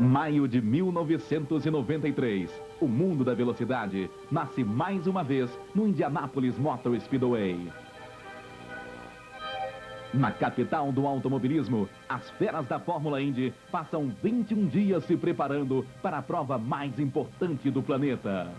Maio de 1993, o mundo da velocidade nasce mais uma vez no Indianapolis Motor Speedway. Na capital do automobilismo, as feras da Fórmula Indy passam 21 dias se preparando para a prova mais importante do planeta.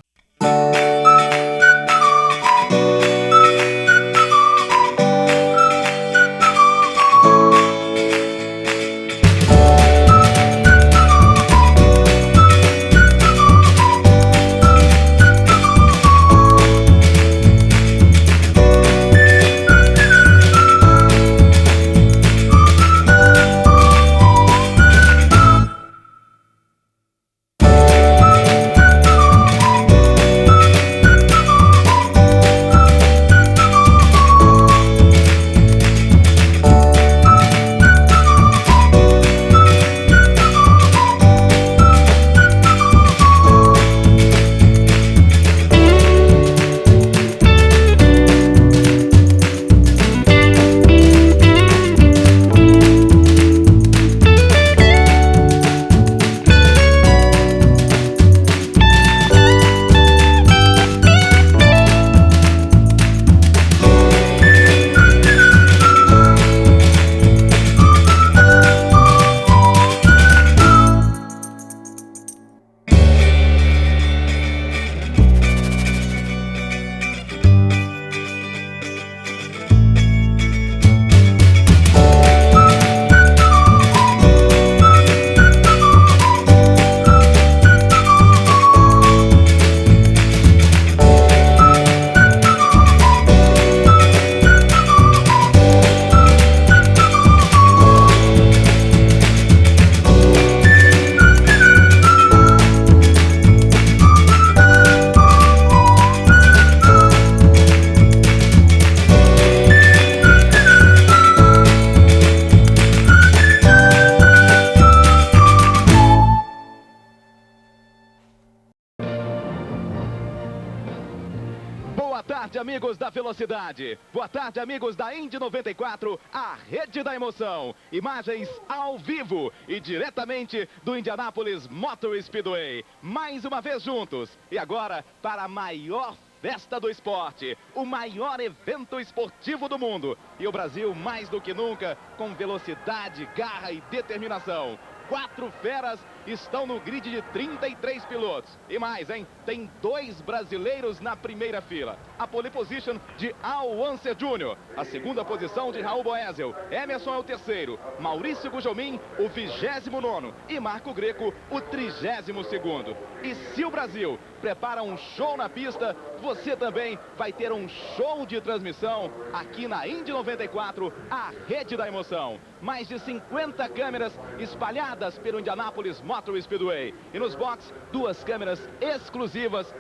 Boa tarde, amigos da velocidade. Boa tarde, amigos da Indy 94, a rede da emoção. Imagens ao vivo e diretamente do Indianapolis Motor Speedway. Mais uma vez juntos. E agora para a maior festa do esporte, o maior evento esportivo do mundo. E o Brasil, mais do que nunca, com velocidade, garra e determinação. 4 feras estão no grid de 33 pilotos. E mais, hein? Tem 2 brasileiros na primeira fila. A pole position de Al Unser Jr., a segunda posição de Raul Boesel. Emerson é o terceiro. Maurício Gugelmin, o 29º. E Marco Greco, o 32º. E se o Brasil prepara um show na pista, você também vai ter um show de transmissão aqui na Indy 94, a rede da emoção. Mais de 50 câmeras espalhadas pelo Indianapolis Motor Speedway. E nos boxes, 2 câmeras exclusivas,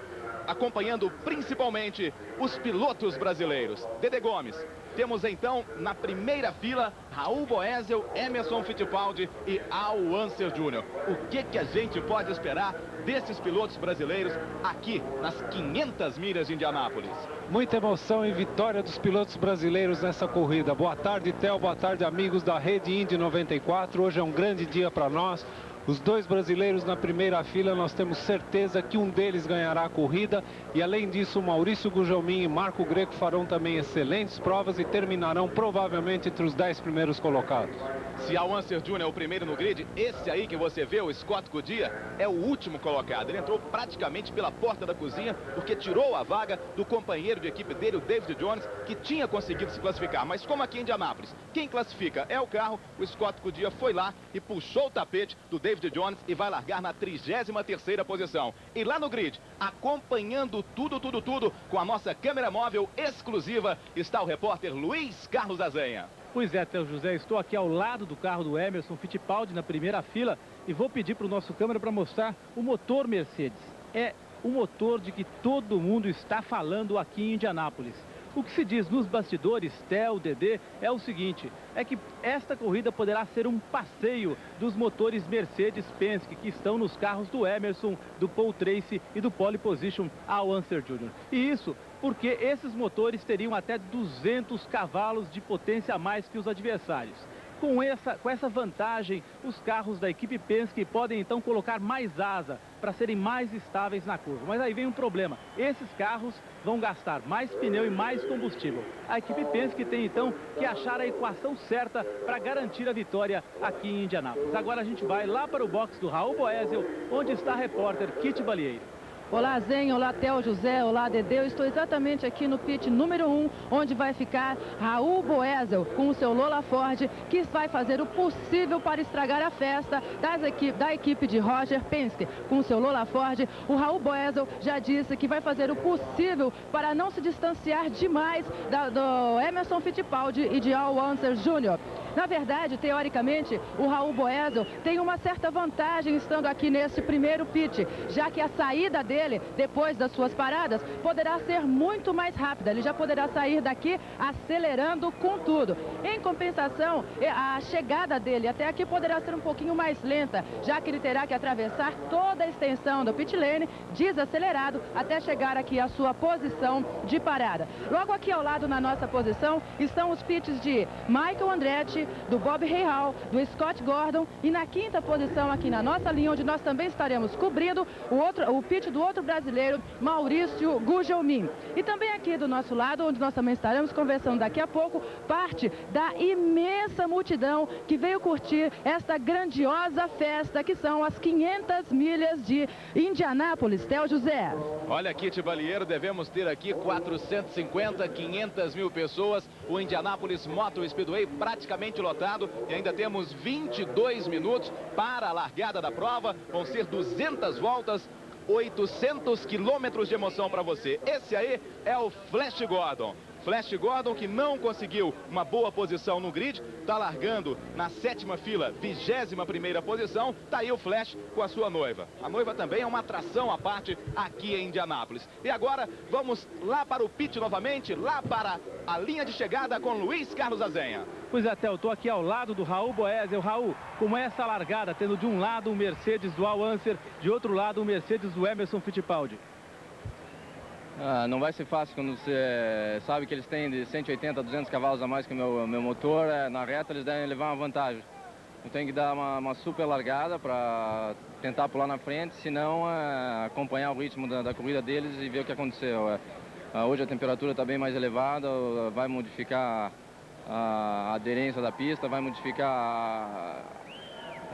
acompanhando principalmente os pilotos brasileiros. Dede Gomes. Temos então na primeira fila Raul Boesel, Emerson Fittipaldi e Al Unser Jr. O que a gente pode esperar desses pilotos brasileiros aqui nas 500 milhas de Indianápolis? Muita emoção e vitória dos pilotos brasileiros nessa corrida. Boa tarde, Theo. Boa tarde, amigos da Rede Indy 94. Hoje é um grande dia para nós. Os 2 brasileiros na primeira fila, nós temos certeza que um deles ganhará a corrida. E além disso, Maurício Gugelmin e Marco Greco farão também excelentes provas e terminarão provavelmente entre os 10 primeiros colocados. Se Al Unser Jr. é o primeiro no grid, esse aí que você vê, o Scott Goodyear, é o último colocado. Ele entrou praticamente pela porta da cozinha, porque tirou a vaga do companheiro de equipe dele, o David Jones, que tinha conseguido se classificar. Mas como aqui em Indianápolis, quem classifica é o carro, o Scott Goodyear foi lá e puxou o tapete do David Jones e vai largar na 33ª posição. E lá no grid, acompanhando tudo com a nossa câmera móvel exclusiva, está o repórter Luiz Carlos Azenha. Pois é, Theo José, estou aqui ao lado do carro do Emerson Fittipaldi na primeira fila e vou pedir para o nosso câmera para mostrar o motor Mercedes. É o motor de que todo mundo está falando aqui em Indianápolis. O que se diz nos bastidores, Theo, Dedê, é o seguinte, é que esta corrida poderá ser um passeio dos motores Mercedes-Penske que estão nos carros do Emerson, do Paul Tracy e do pole position Al Unser Jr. E isso porque esses motores teriam até 200 cavalos de potência a mais que os adversários. Com essa vantagem, os carros da equipe Penske podem então colocar mais asa para serem mais estáveis na curva. Mas aí vem um problema. Esses carros vão gastar mais pneu e mais combustível. A equipe Penske tem então que achar a equação certa para garantir a vitória aqui em Indianápolis. Agora a gente vai lá para o box do Raul Boesel, onde está a repórter Kitty Balieiro. Olá, Zen, olá, Theo José, olá, Dedê. Eu estou exatamente aqui no pit número 1, onde vai ficar Raul Boesel com o seu Lola Ford, que vai fazer o possível para estragar a festa da equipe de Roger Penske. Com o seu Lola Ford, o Raul Boesel já disse que vai fazer o possível para não se distanciar demais do Emerson Fittipaldi e de Al Unser Jr. Na verdade, teoricamente, o Raul Boesel tem uma certa vantagem estando aqui nesse primeiro pit, já que a saída dele, depois das suas paradas, poderá ser muito mais rápida. Ele já poderá sair daqui acelerando com tudo. Em compensação, a chegada dele até aqui poderá ser um pouquinho mais lenta, já que ele terá que atravessar toda a extensão do pit lane, desacelerado, até chegar aqui à sua posição de parada. Logo aqui ao lado, na nossa posição, estão os pits de Michael Andretti, do Bob Rahal, do Scott Gordon, e na quinta posição aqui na nossa linha, onde nós também estaremos cobrindo o pit do outro brasileiro, Maurício Gugelmin. E também aqui do nosso lado, onde nós também estaremos conversando daqui a pouco, parte da imensa multidão que veio curtir esta grandiosa festa, que são as 500 milhas de Indianápolis. Theo José. Olha, Kitty Balieiro, devemos ter aqui 450, 500 mil pessoas. O Indianápolis Motor Speedway praticamente lotado e ainda temos 22 minutos para a largada da prova. Vão ser 200 voltas, 800 quilômetros de emoção para você. Esse aí é o Flash Gordon. Flash Gordon, que não conseguiu uma boa posição no grid, está largando na 7ª fila, 21ª posição. Tá aí o Flash com a sua noiva. A noiva também é uma atração à parte aqui em Indianápolis. E agora vamos lá para o pit novamente, lá para a linha de chegada com Luiz Carlos Azenha. Pois é, Theo, estou aqui ao lado do Raul Boesel. Raul, como é essa largada, tendo de um lado o Mercedes do Al Unser, de outro lado o Mercedes do Emerson Fittipaldi? Não vai ser fácil quando você sabe que eles têm de 180 a 200 cavalos a mais que o meu motor. Na reta eles devem levar uma vantagem. Eu tenho que dar uma super largada para tentar pular na frente, senão acompanhar o ritmo da corrida deles e ver o que aconteceu. Hoje a temperatura está bem mais elevada, vai modificar a aderência da pista, vai modificar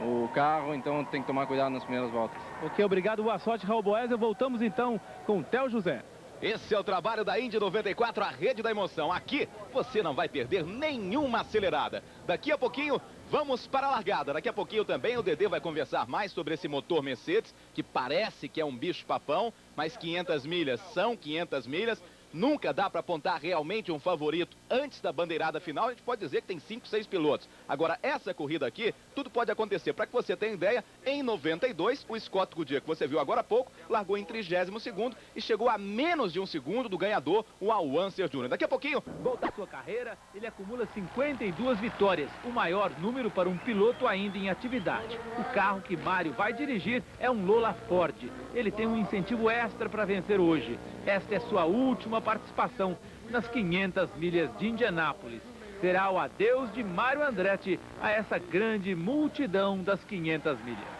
o carro, então tem que tomar cuidado nas primeiras voltas. Ok, obrigado, boa sorte, Raul Boesel. Voltamos então com o Theo José. Esse é o trabalho da Indy 94, a rede da emoção. Aqui você não vai perder nenhuma acelerada. Daqui a pouquinho vamos para a largada. Daqui a pouquinho também o Dedê vai conversar mais sobre esse motor Mercedes, que parece que é um bicho papão, mas 500 milhas são 500 milhas. Nunca dá para apontar realmente um favorito antes da bandeirada final. A gente pode dizer que tem 5, 6 pilotos. Agora, essa corrida aqui, tudo pode acontecer. Para que você tenha ideia, em 92, o Scott Goodyear, que você viu agora há pouco, largou em 32º e chegou a menos de um segundo do ganhador, o Al Unser Jr. Daqui a pouquinho, volta à sua carreira, ele acumula 52 vitórias, o maior número para um piloto ainda em atividade. O carro que Mário vai dirigir é um Lola Ford. Ele tem um incentivo extra para vencer hoje. Esta é sua última participação nas 500 milhas de Indianápolis. Será o adeus de Mário Andretti a essa grande multidão das 500 milhas.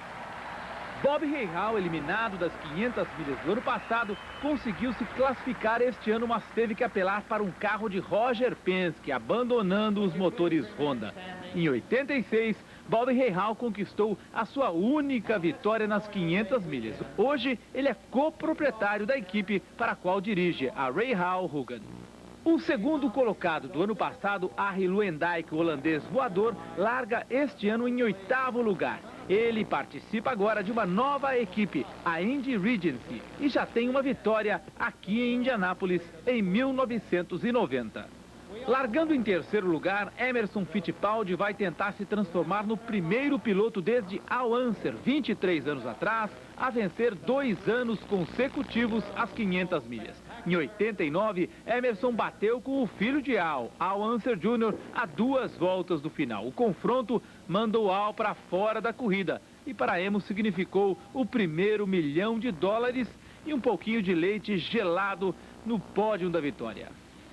Bob Rahal, eliminado das 500 milhas do ano passado, conseguiu se classificar este ano, mas teve que apelar para um carro de Roger Penske, abandonando os motores Honda. Em 86, Bob Rahal conquistou a sua única vitória nas 500 milhas. Hoje, ele é coproprietário da equipe para a qual dirige, a Rahal-Hugan. O segundo colocado do ano passado, Arie Luendijk, o holandês voador, larga este ano em 8º lugar. Ele participa agora de uma nova equipe, a Indy Regency, e já tem uma vitória aqui em Indianápolis em 1990. Largando em 3º lugar, Emerson Fittipaldi vai tentar se transformar no primeiro piloto desde Al Unser, 23 anos atrás, a vencer 2 anos consecutivos as 500 milhas. Em 89, Emerson bateu com o filho de Al Unser Jr., a 2 voltas do final. O confronto mandou Al para fora da corrida e para Emo significou o primeiro $1 milhão e um pouquinho de leite gelado no pódio da vitória.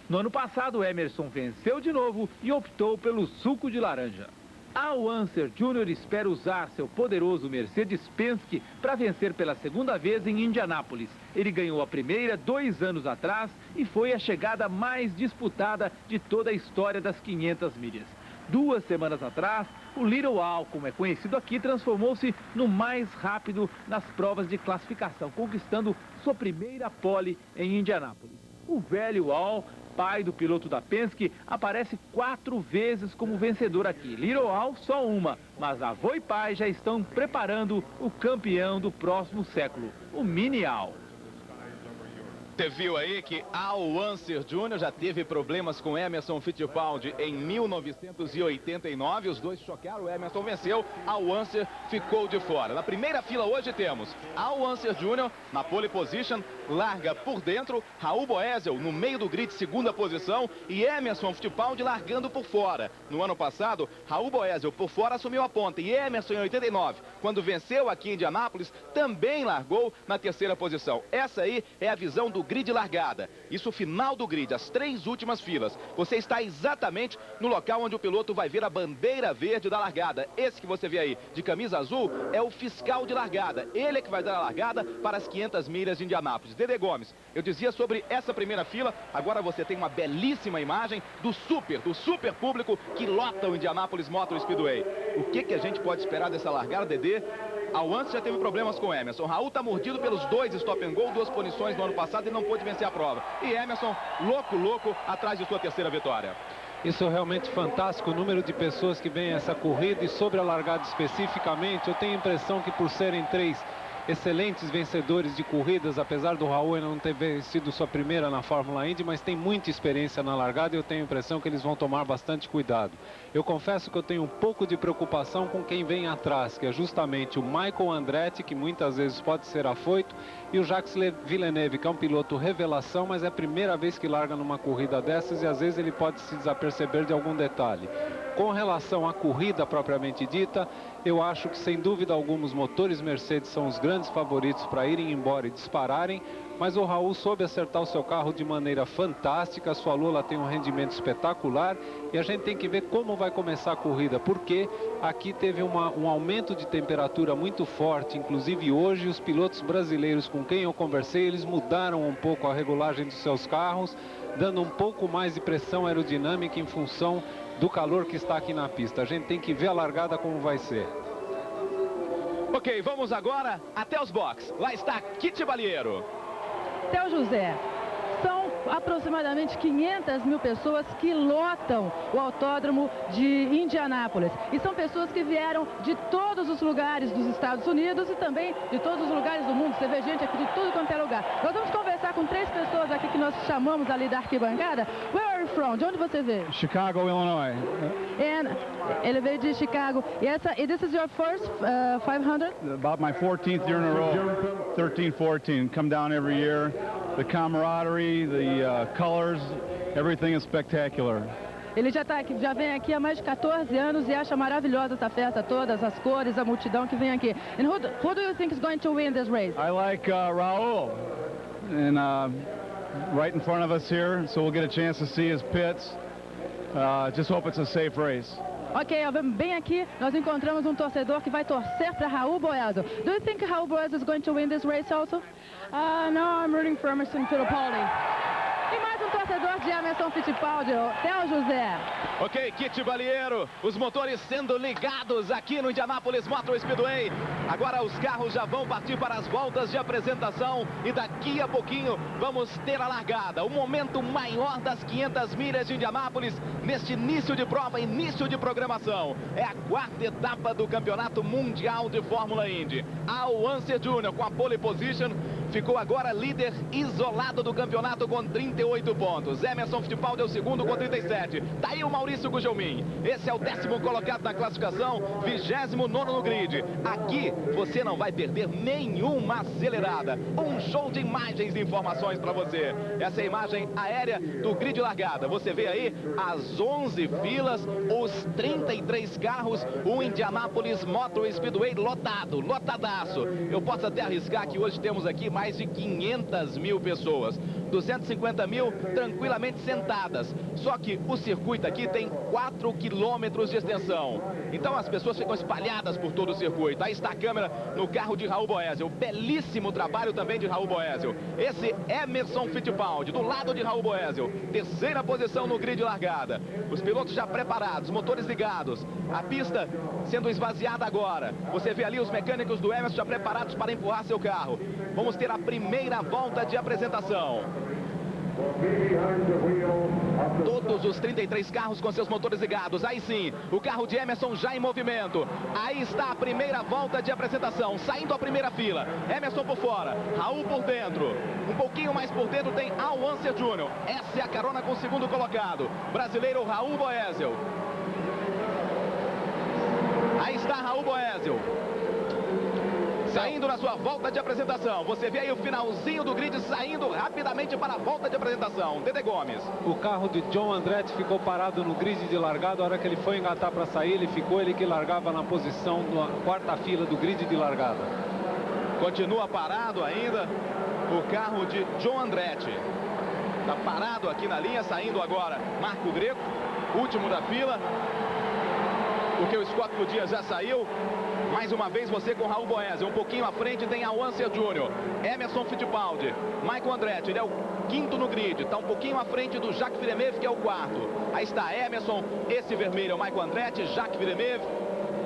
No ano passado, Emerson venceu de novo e optou pelo suco de laranja. Al Unser Jr. espera usar seu poderoso Mercedes Penske para vencer pela segunda vez em Indianápolis. Ele ganhou a primeira 2 anos atrás e foi a chegada mais disputada de toda a história das 500 milhas. 2 semanas atrás, o Little Al, como é conhecido aqui, transformou-se no mais rápido nas provas de classificação, conquistando sua primeira pole em Indianápolis. O velho Al, pai do piloto da Penske, aparece 4 vezes como vencedor aqui. Little Al só uma, mas avô e pai já estão preparando o campeão do próximo século, o Mini Al. Você viu aí que Al Unser Jr. já teve problemas com Emerson Fittipaldi em 1989. Os dois chocaram, o Emerson venceu, Al Unser ficou de fora. Na primeira fila hoje temos Al Unser Jr. na pole position, larga por dentro, Raul Boesel no meio do grid, segunda posição, e Emerson Fittipaldi largando por fora. No ano passado, Raul Boesel por fora assumiu a ponta, e Emerson em 89, quando venceu aqui em Indianápolis, também largou na terceira posição. Essa aí é a visão do grid largada. Isso final do grid, as 3 últimas filas. Você está exatamente no local onde o piloto vai ver a bandeira verde da largada. Esse que você vê aí, de camisa azul, é o fiscal de largada. Ele é que vai dar a largada para as 500 milhas de Indianápolis. Dedê Gomes, eu dizia sobre essa primeira fila, agora você tem uma belíssima imagem do super público que lota o Indianápolis Motor Speedway. O que a gente pode esperar dessa largada, Dedê? Al Unser já teve problemas com Emerson. Raul está mordido pelos 2 stop and go, 2 punições no ano passado e não pôde vencer a prova. E Emerson, louco, atrás de sua terceira vitória. Isso é realmente fantástico, o número de pessoas que vêm a essa corrida, e sobre a largada especificamente, eu tenho a impressão que por serem 3 excelentes vencedores de corridas, apesar do Raul não ter vencido sua primeira na Fórmula Indy, mas tem muita experiência na largada, e eu tenho a impressão que eles vão tomar bastante cuidado. Eu confesso que eu tenho um pouco de preocupação com quem vem atrás, que é justamente o Michael Andretti, que muitas vezes pode ser afoito, e o Jacques Villeneuve, que é um piloto revelação, mas é a primeira vez que larga numa corrida dessas, e às vezes ele pode se desaperceber de algum detalhe. Com relação à corrida propriamente dita, eu acho que sem dúvida alguma os motores Mercedes são os grandes favoritos para irem embora e dispararem, mas o Raul soube acertar o seu carro de maneira fantástica, a sua Lola tem um rendimento espetacular, e a gente tem que ver como vai começar a corrida, porque aqui teve um aumento de temperatura muito forte, inclusive hoje os pilotos brasileiros com quem eu conversei, eles mudaram um pouco a regulagem dos seus carros, dando um pouco mais de pressão aerodinâmica em função do calor que está aqui na pista. A gente tem que ver a largada como vai ser. Ok, vamos agora até os boxes. Lá está Kitty Balieiro. Theo José, são aproximadamente 500 mil pessoas que lotam o autódromo de Indianápolis. E são pessoas que vieram de todos os lugares dos Estados Unidos e também de todos os lugares do mundo. Você vê gente aqui de tudo quanto é lugar. Nós vamos conversar com 3 pessoas aqui que nós chamamos ali da arquibancada. Where are you from? De onde você veio? Chicago, Illinois. Ele veio de Chicago. E this is your first 500? About my 14th year in a row. 13, 14. Come down every year. The camaraderie, the colors, everything is spectacular. Ele já vem aqui há mais de 14 anos e acha maravilhosa essa festa toda, as cores, a multidão que vem aqui. And who do you think is going to win this race? I like Raul, and right in front of us here, so we'll get a chance to see his pits. Just hope it's a safe race. Ok, bem aqui nós encontramos um torcedor que vai torcer para Raul Boesel. Do you think Raul Boesel is going to win this race also? No, I'm rooting for Emerson Fittipaldi. E mais um torcedor de Emerson Fittipaldi, Theo José. Ok, Kitty Balieiro, os motores sendo ligados aqui no Indianápolis Motor Speedway. Agora os carros já vão partir para as voltas de apresentação e daqui a pouquinho vamos ter a largada. O momento maior das 500 milhas de Indianápolis neste início de prova, início de programação. É a 4ª etapa do Campeonato Mundial de Fórmula Indy. Al Unser Jr. com a pole position ficou agora líder isolado do campeonato com 38 pontos. Emerson Fittipaldi é o segundo com 37. Daí o Maurício Gugelmin. Esse é o 10º colocado na classificação, 29º no grid. Aqui você não vai perder nenhuma acelerada. Um show de imagens e informações para você. Essa é a imagem aérea do grid largada. Você vê aí as 11 filas, os 33 carros, o Indianápolis Motor Speedway lotado, lotadaço. Eu posso até arriscar que hoje temos aqui mais de 500 mil pessoas. 250 mil tranquilamente sentadas. Só que o circuito aqui tem 4 quilômetros de extensão. Então as pessoas ficam espalhadas por todo o circuito. Aí está a câmera no carro de Raul Boesel. Belíssimo trabalho também de Raul Boesel. Esse Emerson Fittipaldi, do lado de Raul Boesel. Terceira posição no grid de largada. Os pilotos já preparados, motores ligados. A pista sendo esvaziada agora. Você vê ali os mecânicos do Emerson já preparados para empurrar seu carro. Vamos ter a primeira volta de apresentação. Todos os 33 carros com seus motores ligados. Aí sim, o carro de Emerson já em movimento. Aí está a primeira volta de apresentação. Saindo a primeira fila. Emerson por fora, Raul por dentro. Um pouquinho mais por dentro tem Al Unser Jr. Essa é a carona com o segundo colocado, brasileiro Raul Boesel. Aí está Raul Boesel saindo na sua volta de apresentação. Você vê aí o finalzinho do grid saindo rapidamente para a volta de apresentação. Dede Gomes. O carro de John Andretti ficou parado no grid de largada. A hora que ele foi engatar para sair, ele que largava na posição da quarta fila do grid de largada. Continua parado ainda o carro de John Andretti. Está parado aqui na linha, saindo agora Marco Greco, último da fila. Porque o Scott Goodyear já saiu. Mais uma vez você com Raul Boesel. Um pouquinho à frente tem Al Unser Jr. Emerson Fittipaldi. Michael Andretti, ele é o quinto no grid. Está um pouquinho à frente do Jacques Villeneuve, que é o quarto. Aí está Emerson. Esse vermelho é o Michael Andretti, Jacques Villeneuve.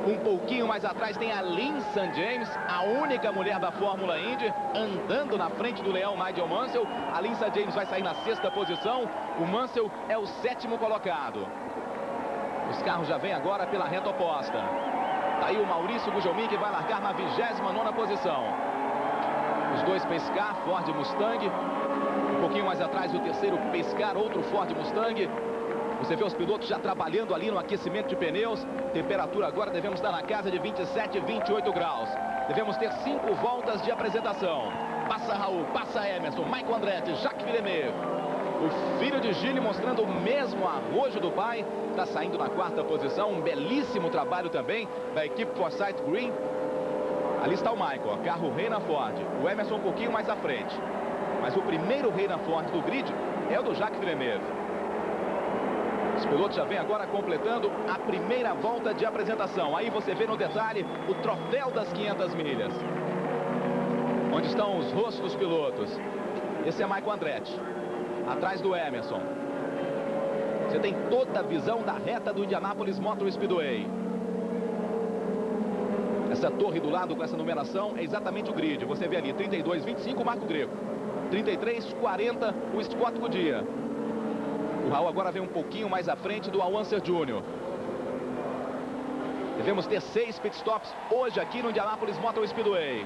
Um pouquinho mais atrás tem a Lynn St. James, a única mulher da Fórmula Indy, andando na frente do leão Nigel Mansell. A Lynn St. James vai sair na sexta posição. O Mansell é o sétimo colocado. Os carros já vêm agora pela reta oposta. Tá aí o Maurício Gugelmin, que vai largar na 29ª posição. Os dois Pescar, Ford Mustang. Um pouquinho mais atrás o terceiro Pescar, outro Ford Mustang. Você vê os pilotos já trabalhando ali no aquecimento de pneus. Temperatura agora devemos estar na casa de 27, 28 graus. Devemos ter 5 voltas de apresentação. Passa Raul, passa Emerson, Michael Andretti, Jacques Villeneuve. O filho de Gilles mostrando o mesmo arrojo do pai. Está saindo na quarta posição. Um belíssimo trabalho também da equipe Forsyth Green. Ali está o Michael, carro Reina Ford. O Emerson um pouquinho mais à frente. Mas o primeiro Reina Ford do grid é o do Jacques Villeneuve. Os pilotos já vêm agora completando a primeira volta de apresentação. Aí você vê no detalhe o troféu das 500 milhas. Onde estão os rostos dos pilotos. Esse é Michael Andretti. Atrás do Emerson. Você tem toda a visão da reta do Indianapolis Motor Speedway. Essa torre do lado com essa numeração é exatamente o grid. Você vê ali 32, 25 o Marco Greco. 33, 40 o Scott Goodyear. O Raul agora vem um pouquinho mais à frente do Al Unser Jr. Devemos ter 6 pitstops hoje aqui no Indianapolis Motor Speedway.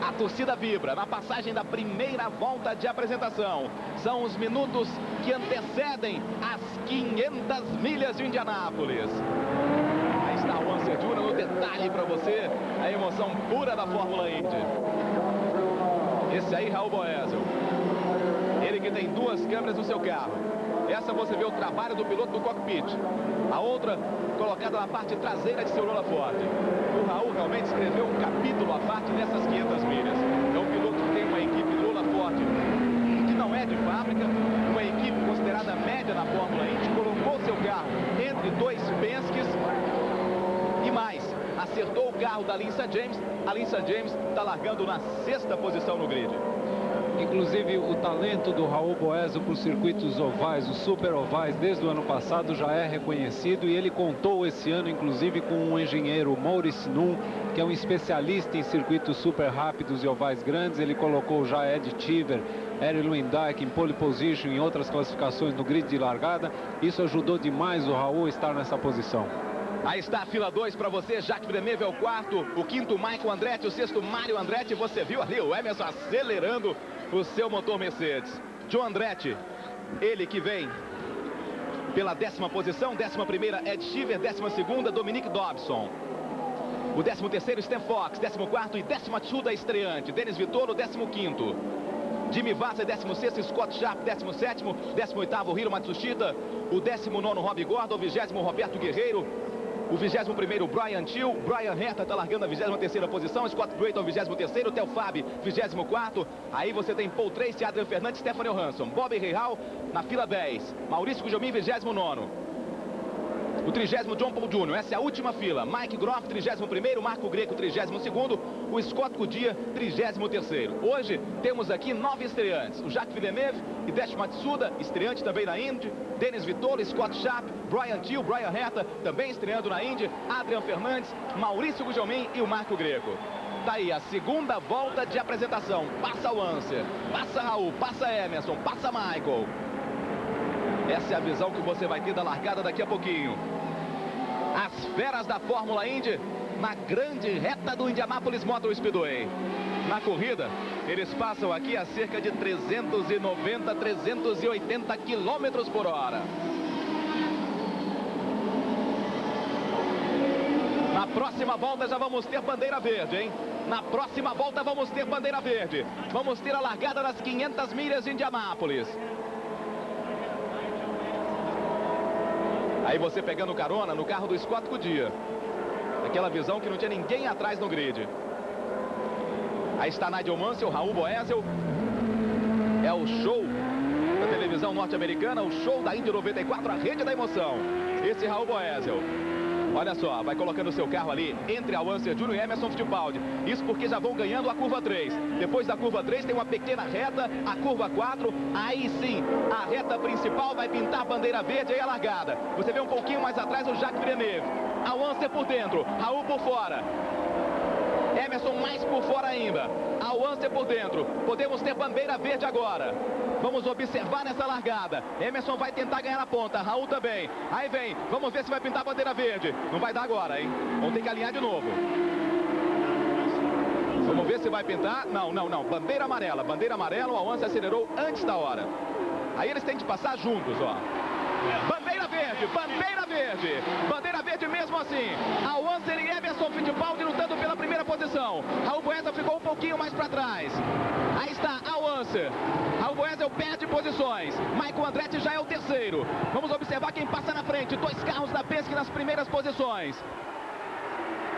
A torcida vibra na passagem da primeira volta de apresentação. São os minutos que antecedem as 500 milhas de Indianápolis. Aí está o Unser Jr. no detalhe para você. A emoção pura da Fórmula Indy. Esse aí, Raul Boesel. Ele que tem 2 câmeras no seu carro. Essa você vê o trabalho do piloto do cockpit. A outra colocada na parte traseira de seu Lola Ford. O Raul realmente escreveu um capítulo à parte nessas 500 milhas. É um piloto que tem uma equipe Lola Ford que não é de fábrica, uma equipe considerada média na Fórmula Indy, colocou seu carro entre 2 Penske's e mais, acertou o carro da Lynn St. James. A Lynn St. James está largando na 6ª posição no grid. Inclusive o talento do Raul Boesel para os circuitos ovais, os super ovais, desde o ano passado já é reconhecido, e ele contou esse ano inclusive com um engenheiro, Maurice Nunn, que é um especialista em circuitos super rápidos e ovais grandes. Ele colocou já Ed Cheever, Erik Lewandowski em pole position em outras classificações no grid de largada. Isso ajudou demais o Raul a estar nessa posição. Aí está a fila 2 para você. Jacques Villeneuve é o quarto, o quinto Michael Andretti, o sexto Mário Andretti. Você viu ali o Emerson acelerando o seu motor Mercedes. John Andretti, ele que vem pela 10ª posição, 11ª Ed Cheever, 12ª Dominique Dobson. O 13º Stan Fox, 14º e 12º da estreante, Denis Vitolo, 15º. Jimmy Vassa, 16º, Scott Sharp, 17º, 18º Hiro Matsushita, o 19º Rob Gordon, o 20º Roberto Guerreiro, O 21º, Brian Till. Brian Herta está largando a 23ª posição. Scott Creighton, 23º. Theo Fab, 24º. Aí você tem Paul Tracy, Adrian Fernandes, Stephanie Johansson. Bob Real na fila 10. Maurício Gugelmin, 29º. O 30º, John Paul Jr. Essa é a última fila. Mike Groff, 31º. Marco Greco, 32º. O Scott Kudia, 33º. Hoje temos aqui 9 estreantes. O Jacques Villeneuve, Hideshi Matsuda, estreante também na Indy. Denis Vitolo, Scott Sharp, Brian Till, Brian Herta, também estreando na Indy. Adrian Fernandes, Maurício Gugelmin e o Marco Greco. Tá aí a segunda volta de apresentação. Passa o Anser, passa Raul, passa Emerson, passa Michael. Essa é a visão que você vai ter da largada daqui a pouquinho. As feras da Fórmula Indy na grande reta do Indianapolis Motor Speedway. Na corrida, eles passam aqui a cerca de 390, 380 km por hora. Na próxima volta já vamos ter bandeira verde, hein? Na próxima volta vamos ter bandeira verde. Vamos ter a largada das 500 milhas de Indianápolis. Aí você pegando carona no carro do Scott Kudia. Aquela visão que não tinha ninguém atrás no grid. Aí está Nigel Mansell, Raul Boesel. É o show da televisão norte-americana, o show da Indy 94, a rede da emoção. Esse Raul Boesel. Olha só, vai colocando o seu carro ali entre Al Unser Jr. e Emerson Fittipaldi. Isso porque já vão ganhando a curva 3. Depois da curva 3 tem uma pequena reta, a curva 4. Aí sim, a reta principal vai pintar a bandeira verde e a largada. Você vê um pouquinho mais atrás o Jacques Villeneuve. Al Unser por dentro, Raul por fora. Emerson mais por fora ainda. Al Unser por dentro. Podemos ter bandeira verde agora. Vamos observar nessa largada. Emerson vai tentar ganhar a ponta. Raul também. Aí vem. Vamos ver se vai pintar a bandeira verde. Não vai dar agora, hein? Vamos ter que alinhar de novo. Vamos ver se vai pintar. Não. Bandeira amarela. Bandeira amarela. O Al Unser acelerou antes da hora. Aí eles têm que passar juntos, ó. Bandeira verde. Bandeira verde. Bandeira verde mesmo assim. Al Unser e Emerson Fittipaldi lutando pela primeira posição. Raul Boesel ficou um pouquinho mais para trás. Aí está Al Unser. Raul Boesel perde posições. Michael Andretti já é o terceiro. Vamos observar quem passa na frente. 2 carros da Penske nas primeiras posições.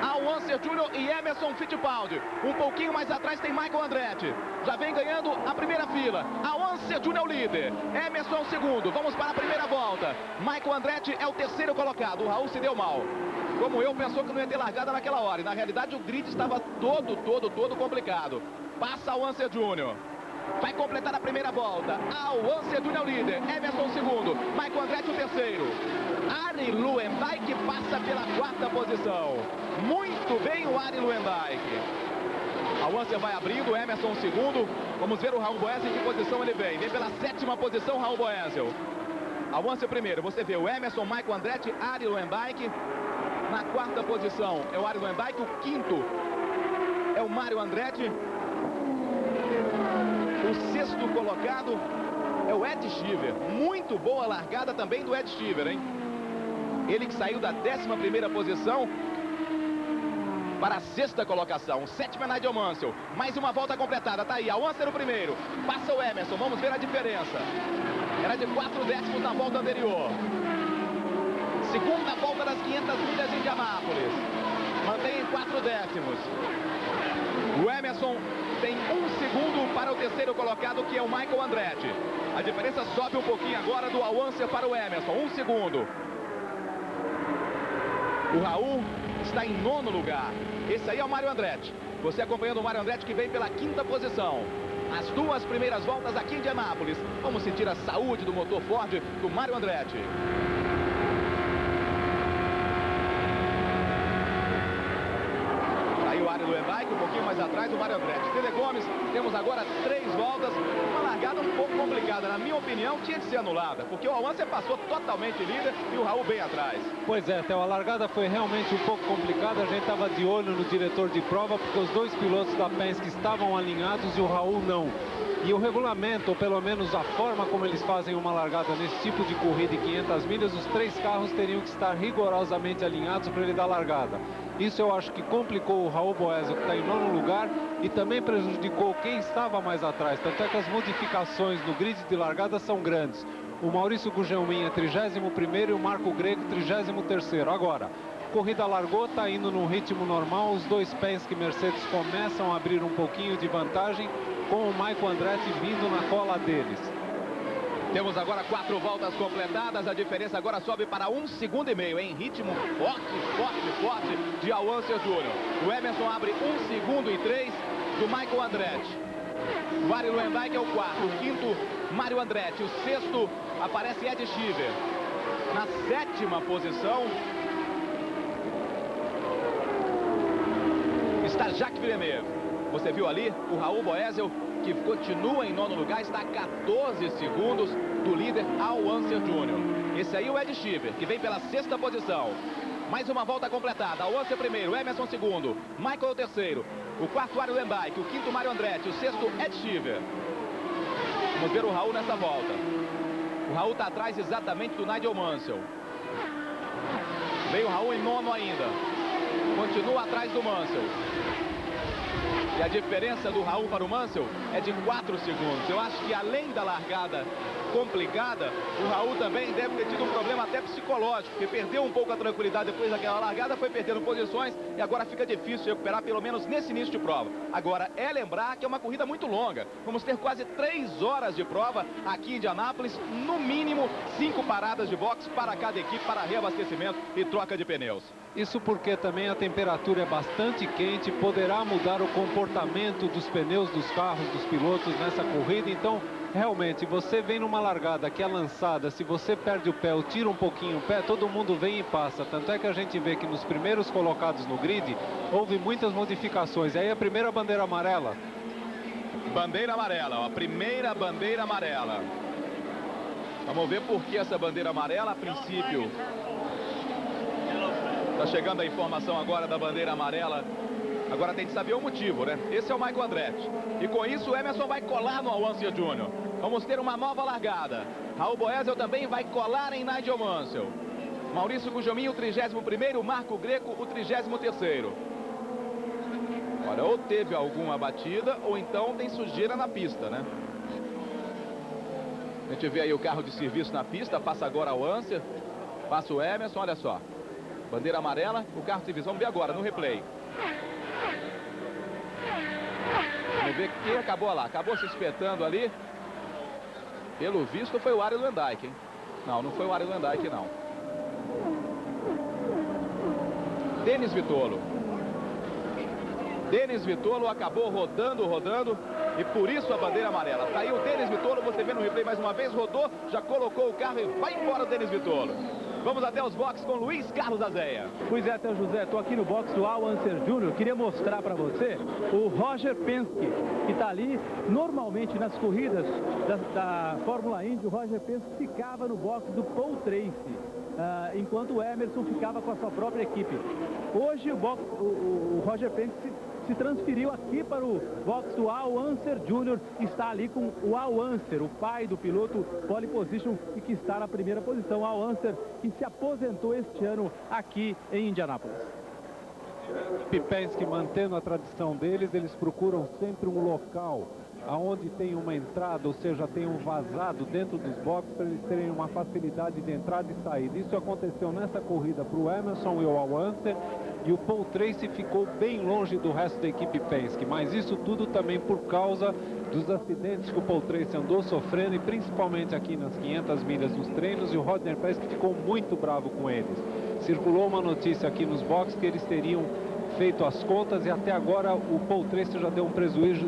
Al Unser Jr. e Emerson Fittipaldi. Um pouquinho mais atrás tem Michael Andretti. Já vem ganhando a primeira fila. Al Unser Jr. é o líder. Emerson é o segundo. Vamos para a primeira volta. Michael Andretti é o terceiro colocado. O Raul se deu mal. Como eu, pensou que não ia ter largada naquela hora. E na realidade o grid estava todo complicado. Passa Al Unser Jr. Vai completar a primeira volta. Al Unser Jr. é o líder. Emerson o segundo. Michael Andretti o terceiro. Arie Luyendyk passa pela 4ª posição. Muito bem o Arie Luyendyk. Al Unser vai abrindo, Emerson segundo. Vamos ver o Raul Boesel em que posição ele vem. Vem pela 7ª posição, Raul Boesel. Al Unser primeiro, você vê o Emerson, Michael Andretti, Arie Luyendyk. Na 4ª posição é o Arie Luyendyk. O quinto é o Mario Andretti. O 6º colocado é o Ed Cheever. Muito boa largada também do Ed Cheever, hein? Ele que saiu da 11ª posição para a 6ª colocação. 7º é Nigel Mansell. Mais uma volta completada. Tá aí, Al Unser o primeiro. Passa o Emerson. Vamos ver a diferença. Era de 4 décimos na volta anterior. Segunda volta das 500 milhas de Indianápolis. Mantém em 4 décimos. O Emerson tem 1 segundo para o terceiro colocado, que é o Michael Andretti. A diferença sobe um pouquinho agora do Al Unser para o Emerson. 1 segundo. O Raul está em 9º lugar. Esse aí é o Mario Andretti. Você acompanhando o Mario Andretti, que vem pela 5ª posição. As 2 primeiras voltas aqui em Indianápolis. Vamos sentir a saúde do motor Ford do Mario Andretti. Aí o Arie Luyendyk, um pouquinho mais atrás, o Mario Andretti. Tele Gomes, temos agora 3 voltas. Uma largada um pouco complicada. Na minha opinião, tinha de ser anulada, porque o Al Unser passou totalmente líder e o Raul bem atrás. Pois é, Theo, a largada foi realmente um pouco complicada. A gente estava de olho no diretor de prova, porque os 2 pilotos da Penske estavam alinhados e o Raul não. E o regulamento, ou pelo menos a forma como eles fazem uma largada nesse tipo de corrida de 500 milhas, os 3 carros teriam que estar rigorosamente alinhados para ele dar largada. Isso eu acho que complicou o Raul Boesel, que está em 9º lugar, e também prejudicou quem estava mais atrás. Tanto é que as modificações no grid de largada são grandes. O Maurício Gugelmin é 31º e o Marco Greco 33º. Agora, Corrida largou, está indo num ritmo normal. Os dois Penske Mercedes começam a abrir um pouquinho de vantagem, com o Michael Andretti vindo na cola deles. Temos agora 4 voltas completadas, a diferença agora sobe para 1,5 segundos, em ritmo forte de Al Unser Jr. O Emerson abre 1 segundo e 3 do Michael Andretti. O Arie Luyendyk é o quarto, o quinto Mario Andretti, o sexto aparece Ed Cheever. Na 7ª posição está Jacques Villeneuve. Você viu ali o Raul Boesel, que continua em 9º lugar, está a 14 segundos do líder Al Unser Jr. Esse aí é o Ed Cheever, que vem pela 6ª posição. Mais uma volta completada. Al Unser primeiro, Emerson segundo, Michael terceiro, o quarto Arie Luyendyk, o quinto Mario Andretti, o sexto Ed Cheever. Vamos ver o Raul nessa volta. O Raul está atrás exatamente do Nigel Mansell. Veio o Raul em 9º ainda. Continua atrás do Mansell. E a diferença do Raul para o Mansell é de 4 segundos. Eu acho que além da largada complicada, o Raul também deve ter tido um problema até psicológico, porque perdeu um pouco a tranquilidade depois daquela largada, foi perdendo posições e agora fica difícil recuperar, pelo menos nesse início de prova. Agora, é lembrar que é uma corrida muito longa. Vamos ter quase 3 horas de prova aqui em Indianápolis, no mínimo 5 paradas de boxe para cada equipe, para reabastecimento e troca de pneus. Isso porque também a temperatura é bastante quente, poderá mudar o comportamento dos pneus dos carros, dos pilotos nessa corrida. Então, realmente, você vem numa largada que é lançada, se você perde o pé ou tira um pouquinho o pé, todo mundo vem e passa. Tanto é que a gente vê que nos primeiros colocados no grid, houve muitas modificações. E aí a primeira bandeira amarela. Bandeira amarela, ó, a primeira bandeira amarela. Vamos ver por que essa bandeira amarela, a princípio. Está chegando a informação agora da bandeira amarela. Agora tem que saber o motivo, né? Esse é o Michael Andretti. E com isso o Emerson vai colar no Al Unser Jr. Vamos ter uma nova largada. Raul Boesel também vai colar em Nigel Mansell. Maurício Gugelmin, o 31º. Marco Greco, o 33º. Olha, ou teve alguma batida, ou então tem sujeira na pista, né? A gente vê aí o carro de serviço na pista. Passa agora o Unser. Passa o Emerson, olha só. Bandeira amarela, o carro de serviço. Vamos ver agora, no replay. Vamos ver quem acabou lá. Acabou se espetando ali. Pelo visto foi o Arie Luyendyk, hein? Não, não foi o Arie Luyendyk, não. Denis Vitolo. Denis Vitolo acabou rodando. E por isso a bandeira amarela. Tá aí o Denis Vitolo, você vê no replay mais uma vez. Rodou, já colocou o carro e vai embora o Denis Vitolo. Vamos até os boxes com Luiz Carlos Azéia. Pois é, Theo José, estou aqui no box do Al Unser Jr. Queria mostrar para você o Roger Penske, que está ali. Normalmente nas corridas da Fórmula Indy, o Roger Penske ficava no box do Paul Tracy, enquanto o Emerson ficava com a sua própria equipe. Hoje o Roger Penske se transferiu aqui para o box do Al Unser Jr. Está ali com o Al Unser, o pai do piloto pole position e que está na primeira posição. Al Unser, que se aposentou este ano aqui em Indianápolis. Penske, mantendo a tradição deles, eles procuram sempre um local aonde tem uma entrada, ou seja, tem um vazado dentro dos boxes para eles terem uma facilidade de entrada e saída. Isso aconteceu nessa corrida para o Emerson e o Al Unser, e o Paul Tracy ficou bem longe do resto da equipe Penske, mas isso tudo também por causa dos acidentes que o Paul Tracy andou sofrendo, e principalmente aqui nas 500 milhas nos treinos, e o Rodney Penske ficou muito bravo com eles. Circulou uma notícia aqui nos boxes que eles teriam feito as contas e até agora o Paul Tracy já deu um prejuízo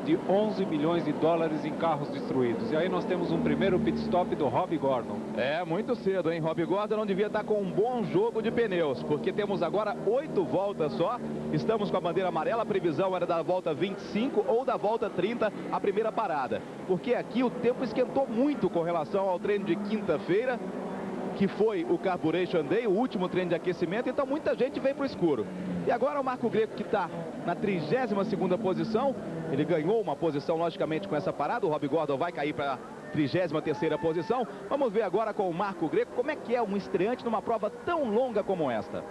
de 11 milhões de dólares em carros destruídos. E aí nós temos um primeiro pit stop do Robbie Gordon. É, muito cedo, hein? Robbie Gordon não devia estar com um bom jogo de pneus, porque temos agora 8 voltas só. Estamos com a bandeira amarela, a previsão era da volta 25 ou da volta 30, a primeira parada. Porque aqui o tempo esquentou muito com relação ao treino de quinta-feira, que foi o Carburation Day, o último treino de aquecimento, então muita gente veio para o escuro. E agora o Marco Greco, que está na 32ª posição, ele ganhou uma posição, logicamente, com essa parada. O Robbie Gordon vai cair para a 33ª posição. Vamos ver agora com o Marco Greco como é que é um estreante numa prova tão longa como esta.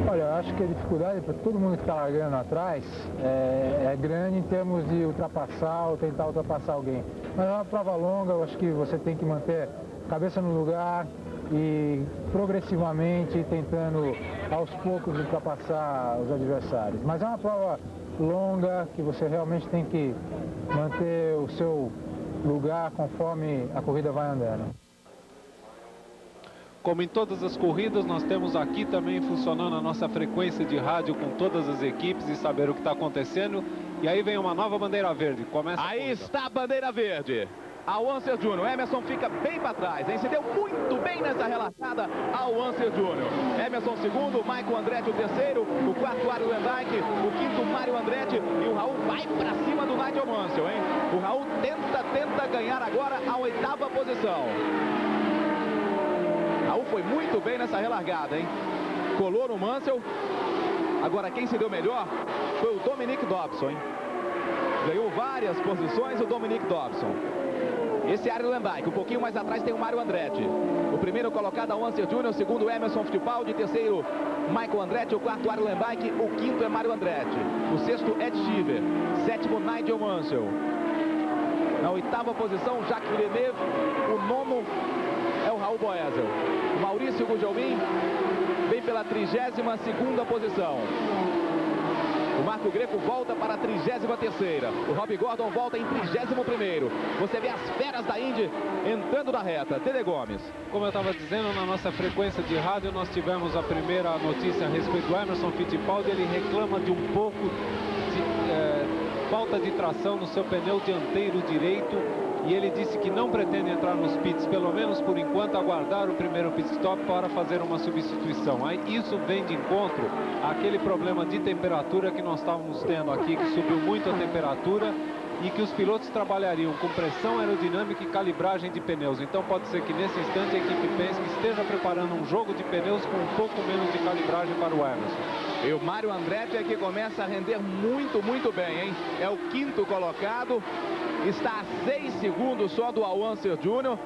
Olha, eu acho que a dificuldade para todo mundo que está largando atrás é grande em termos de ultrapassar ou tentar ultrapassar alguém. Mas é uma prova longa, eu acho que você tem que manter cabeça no lugar e progressivamente tentando aos poucos ultrapassar os adversários. Mas é uma prova longa que você realmente tem que manter o seu lugar conforme a corrida vai andando. Como em todas as corridas, nós temos aqui também funcionando a nossa frequência de rádio com todas as equipes e saber o que está acontecendo. E aí vem uma nova bandeira verde. Começa aí está a bandeira verde. Ao Unser Júnior. Emerson fica bem para trás, hein? Se deu muito bem nessa relatada ao Unser Júnior. Emerson segundo, o Michael Andretti o terceiro, o quarto Ario Lendijk, o quinto Mário Andretti e o Raul vai para cima do Nigel Mansell, hein? O Raul tenta ganhar agora a 8ª posição. Raul foi muito bem nessa relargada, hein? Colou no Mansell. Agora quem se deu melhor foi o Dominic Dobson, hein? Ganhou várias posições o Dominic Dobson. Esse é Ario Lendijk, um pouquinho mais atrás tem o Mário Andretti. O primeiro colocado é o Unser Júnior, o segundo Emerson Fittipaldi, terceiro Michael Andretti, o quarto Ario Lendijk, o quinto é Mário Andretti. O sexto Ed Cheever, sétimo Nigel Mansell. Na 8ª posição, Jacques Villeneuve, o nono é o Raul Boesel. O Maurício Gugelmin vem pela 32ª posição. O Marco Greco volta para a 33ª. O Rob Gordon volta em 31º. Você vê as feras da Indy entrando na reta. Tele Gomes. Como eu estava dizendo, na nossa frequência de rádio, nós tivemos a primeira notícia a respeito do Emerson Fittipaldi. Ele reclama de um pouco de falta de tração no seu pneu dianteiro direito. E ele disse que não pretende entrar nos pits, pelo menos por enquanto, aguardar o primeiro pit stop para fazer uma substituição. Aí isso vem de encontro àquele problema de temperatura que nós estávamos tendo aqui, que subiu muito a temperatura e que os pilotos trabalhariam com pressão aerodinâmica e calibragem de pneus. Então pode ser que nesse instante a equipe Penske esteja preparando um jogo de pneus com um pouco menos de calibragem para o Emerson. E o Mário Andretti é que começa a render muito bem, hein? É o quinto colocado. Está a 6 segundos só do Al Unser Júnior.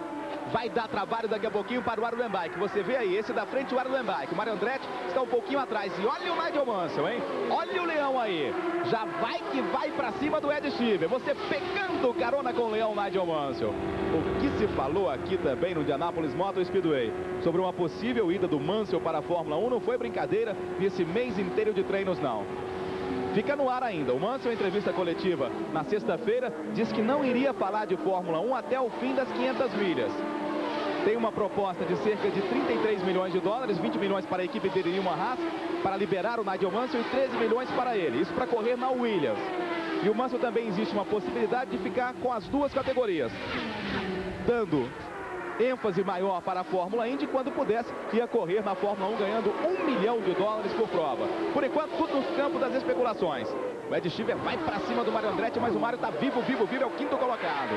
Vai dar trabalho daqui a pouquinho para o Ario Lendijk. Você vê aí, esse da frente o Ario Lendijk. O Mário Andretti está um pouquinho atrás. E olha o Nigel Mansell, hein? Olha o Leão aí. Já vai que vai para cima do Ed Cheever. Você pegando carona com o Leão Nigel Mansell. O que se falou aqui também no Indianapolis Motor Speedway sobre uma possível ida do Mansell para a Fórmula 1 não foi brincadeira nesse mês inteiro de treinos, não. Fica no ar ainda. O Mansell, em entrevista coletiva na sexta-feira, disse que não iria falar de Fórmula 1 até o fim das 500 milhas. Tem uma proposta de cerca de 33 milhões de dólares, 20 milhões para a equipe dele e uma Haas, para liberar o Nigel Mansell e 13 milhões para ele. Isso para correr na Williams. E o Mansell também existe uma possibilidade de ficar com as duas categorias, dando ênfase maior para a Fórmula Indy, quando pudesse ia correr na Fórmula 1 ganhando $1 milhão por prova. Por enquanto, tudo nos campos das especulações. O Ed Cheever vai para cima do Mário Andretti, mas o Mário está vivo, é o quinto colocado.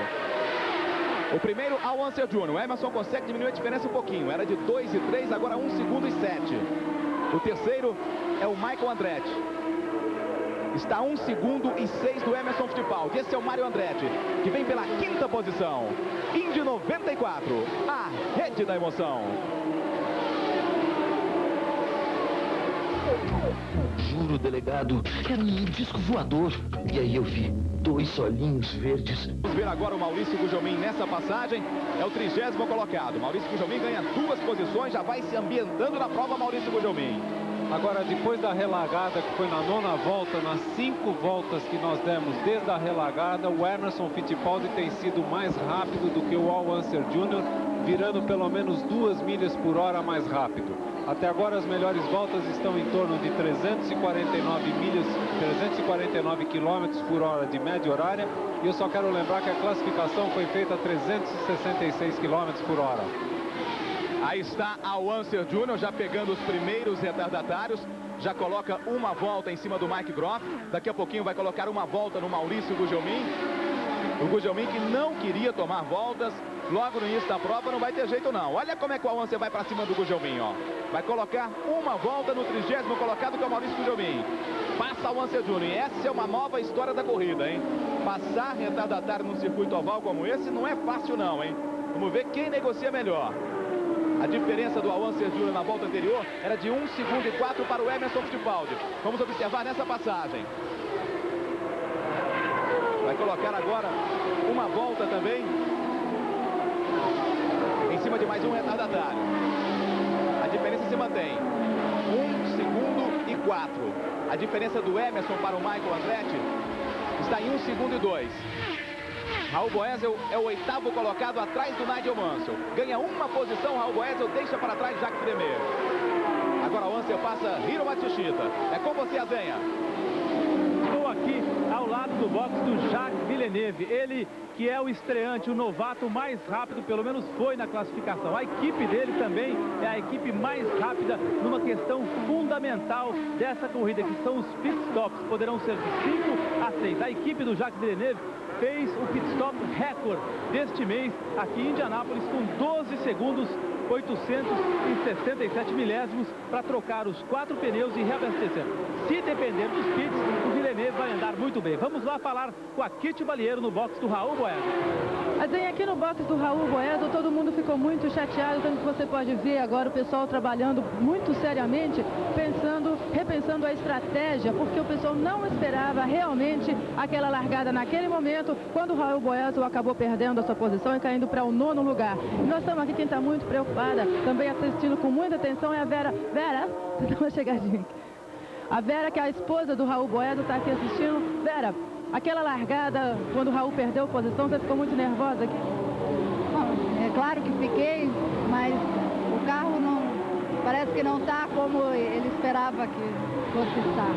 O primeiro Al Unser Júnior. O Emerson consegue diminuir a diferença um pouquinho. Era de 2 e 3, agora 1 segundo e 7. O terceiro é o Michael Andretti. Está 1 segundo e 6 do Emerson Fittipaldi. Esse é o Mário Andretti, que vem pela 5ª posição. Indy 94, a rede da emoção. Juro, delegado, era um disco voador. E aí eu vi 2 olhinhos verdes. Vamos ver agora o Maurício Gugelmin nessa passagem. É o 30º colocado. Maurício Gugelmin ganha 2 posições, já vai se ambientando na prova Maurício Gugelmin. Agora, depois da relargada, que foi na 9ª volta, nas 5 voltas que nós demos desde a relargada, o Emerson Fittipaldi tem sido mais rápido do que o Al Unser Júnior, virando pelo menos 2 milhas por hora mais rápido. Até agora as melhores voltas estão em torno de 349 quilômetros por hora de média horária. E eu só quero lembrar que a classificação foi feita a 366 quilômetros por hora. Aí está Al Unser Júnior já pegando os primeiros retardatários. Já coloca uma volta em cima do Mike Groff. Daqui a pouquinho vai colocar uma volta no Maurício Gugelmin. O Gugelmin que não queria tomar voltas. Logo no início da prova não vai ter jeito não. Olha como é que o Al Unser vai para cima do Gugelmin, ó. Vai colocar uma volta no 30º colocado, que é o Maurício Gugelmin. Passa Al Unser Júnior. E essa é uma nova história da corrida, hein? Passar retardatário num circuito oval como esse não é fácil não, hein? Vamos ver quem negocia melhor. A diferença do Al Unser Júnior na volta anterior era de 1 segundo e 4 para o Emerson Fittipaldi. Vamos observar nessa passagem. Vai colocar agora uma volta também em cima de mais um retardatário. A diferença se mantém. 1 segundo e 4. A diferença do Emerson para o Michael Andretti está em 1 segundo e 2. Raul Boesel é o 8º colocado atrás do Nigel Mansell. Ganha uma posição, Raul Boesel deixa para trás Jacques Bremer. Agora o Mansell passa Hiro Matsushita. É com você, Azenha. Estou aqui ao lado do box do Jacques Villeneuve. Ele que é o estreante, o novato mais rápido, pelo menos foi na classificação. A equipe dele também é a equipe mais rápida numa questão fundamental dessa corrida, que são os pit stops. Poderão ser de 5 a 6. A equipe do Jacques Villeneuve fez o pit stop recorde deste mês aqui em Indianápolis com 12 segundos 867 milésimos para trocar os 4 pneus e reabastecer. Se depender dos pits, o Villeneuve vai andar muito bem. Vamos lá falar com a Kitty Balieiro no box do Raul Boesel. Assim, aqui no box do Raul Boesel, todo mundo ficou muito chateado, tanto que você pode ver agora o pessoal trabalhando muito seriamente, repensando a estratégia, porque o pessoal não esperava realmente aquela largada naquele momento, quando o Raul Boesel acabou perdendo a sua posição e caindo para o 9º lugar. E nós estamos aqui, quem está muito preocupado, também assistindo com muita atenção, é a Vera. Vera, dá uma chegadinha. A Vera, que é a esposa do Raul Boesel, está aqui assistindo. Vera, aquela largada, quando o Raul perdeu a posição, você ficou muito nervosa aqui? Bom, é claro que fiquei, mas o carro parece que não está como ele esperava que fosse estar.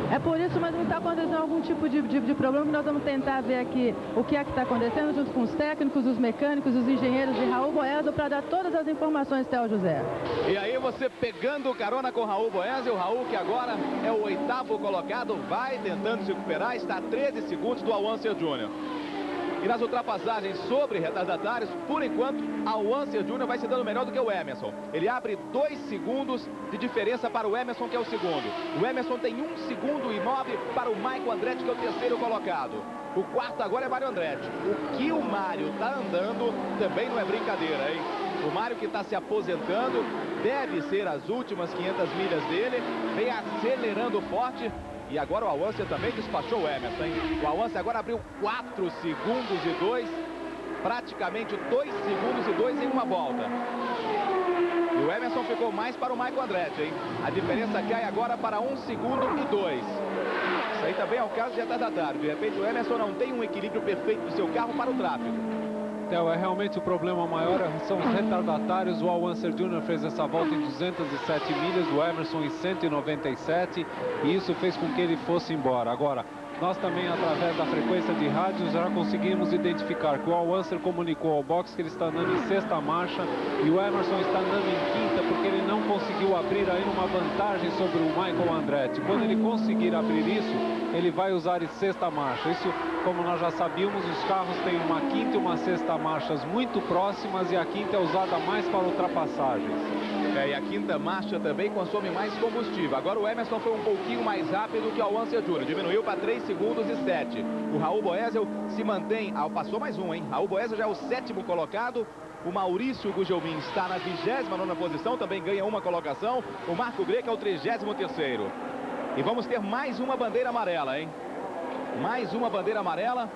É por isso, mas não está acontecendo algum tipo de problema, que nós vamos tentar ver aqui o que é que está acontecendo, junto com os técnicos, os mecânicos, os engenheiros de Raul Boesel, para dar todas as informações, Théo José. E aí você pegando carona com Raul Boesel, o Raul que agora é o 8º colocado, vai tentando se recuperar, está a 13 segundos do Al Unser Jr. E nas ultrapassagens sobre retardatários, por enquanto, Al Unser Jr. vai se dando melhor do que o Emerson. Ele abre 2 segundos de diferença para o Emerson, que é o segundo. O Emerson tem 1 segundo e 9 para o Michael Andretti, que é o 3º colocado. O 4º agora é Mário Andretti. O que o Mário está andando também não é brincadeira, hein? O Mário, que está se aposentando, deve ser as últimas 500 milhas dele, vem acelerando forte. E agora o Al Unser também despachou o Emerson, hein? O Al Unser agora abriu 4 segundos e 2, praticamente 2 segundos e 2 em uma volta. E o Emerson ficou mais para o Michael Andretti, hein? A diferença cai agora para 1 segundo e 2. Isso aí também é o caso de retardatário. De repente o Emerson não tem um equilíbrio perfeito do seu carro para o tráfego. Então, é realmente o problema maior, são os retardatários. O Al Unser Jr. fez essa volta em 207 milhas, o Emerson em 197, e isso fez com que ele fosse embora. Agora, nós também, através da frequência de rádio, já conseguimos identificar que o Al Unser comunicou ao box que ele está andando em 6ª marcha e o Emerson está andando em 5ª, porque ele não conseguiu abrir aí uma vantagem sobre o Michael Andretti. Quando ele conseguir abrir isso, ele vai usar em 6ª marcha. Isso, como nós já sabíamos, os carros têm uma 5ª e uma 6ª marchas muito próximas, e a 5ª é usada mais para ultrapassagens. E a 5ª marcha também consome mais combustível. Agora o Emerson foi um pouquinho mais rápido que o Al Unser Jr. Diminuiu para 3 segundos e 7. O Raul Boesel se mantém... passou mais um, hein? Raul Boesel já é o 7º colocado. O Maurício Gugelmin está na 29ª posição, também ganha uma colocação. O Marco Greco é o 33º. E vamos ter mais uma bandeira amarela, hein? Mais uma bandeira amarela.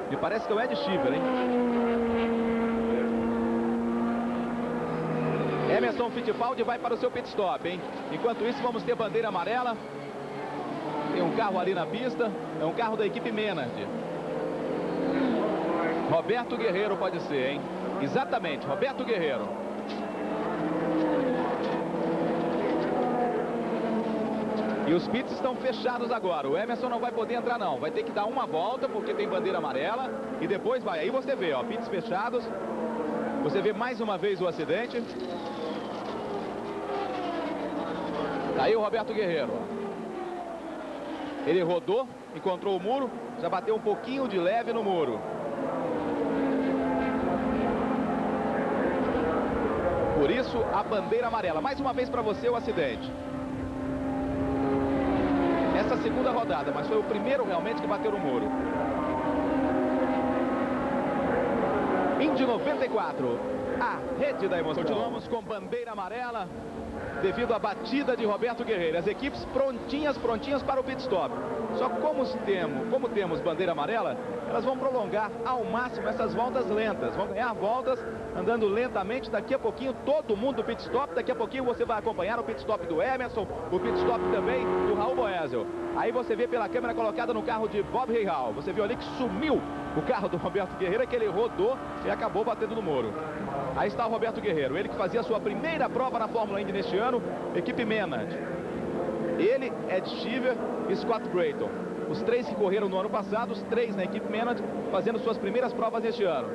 Me parece que é o Ed Schiffer, hein? Emerson Fittipaldi vai para o seu pit stop, hein? Enquanto isso, vamos ter bandeira amarela. Tem um carro ali na pista. É um carro da equipe Menard. Roberto Guerreiro pode ser, hein? Exatamente, Roberto Guerreiro. E os pits estão fechados agora. O Emerson não vai poder entrar, não. Vai ter que dar uma volta, porque tem bandeira amarela. E depois vai. Aí você vê, ó, pits fechados. Você vê mais uma vez o acidente. Tá aí o Roberto Guerreiro. Ele rodou, encontrou o muro, já bateu um pouquinho de leve no muro. Por isso, a bandeira amarela. Mais uma vez para você o acidente. Essa segunda rodada, mas foi o primeiro realmente que bateu no muro. Indy 94, a rede da emoção. Continuamos com bandeira amarela. devido à batida de Roberto Guerreiro. As equipes prontinhas para o pit stop. Só que como temos bandeira amarela, elas vão prolongar ao máximo essas voltas lentas. Vão ganhar voltas andando lentamente. Daqui a pouquinho todo mundo do pit stop. Daqui a pouquinho você vai acompanhar o pit stop do Emerson, o pit stop também do Raul Boesel. Aí você vê pela câmera colocada no carro de Bob Rahal. Você viu ali que sumiu o carro do Roberto Guerreiro, que ele rodou e acabou batendo no muro. Aí está o Roberto Guerreiro, ele que fazia a sua primeira prova na Fórmula Indy neste ano, equipe Menard. Ele, Ed Cheever e Scott Creighton. Os três que correram no ano passado, os três na equipe Menard, fazendo suas primeiras provas neste ano.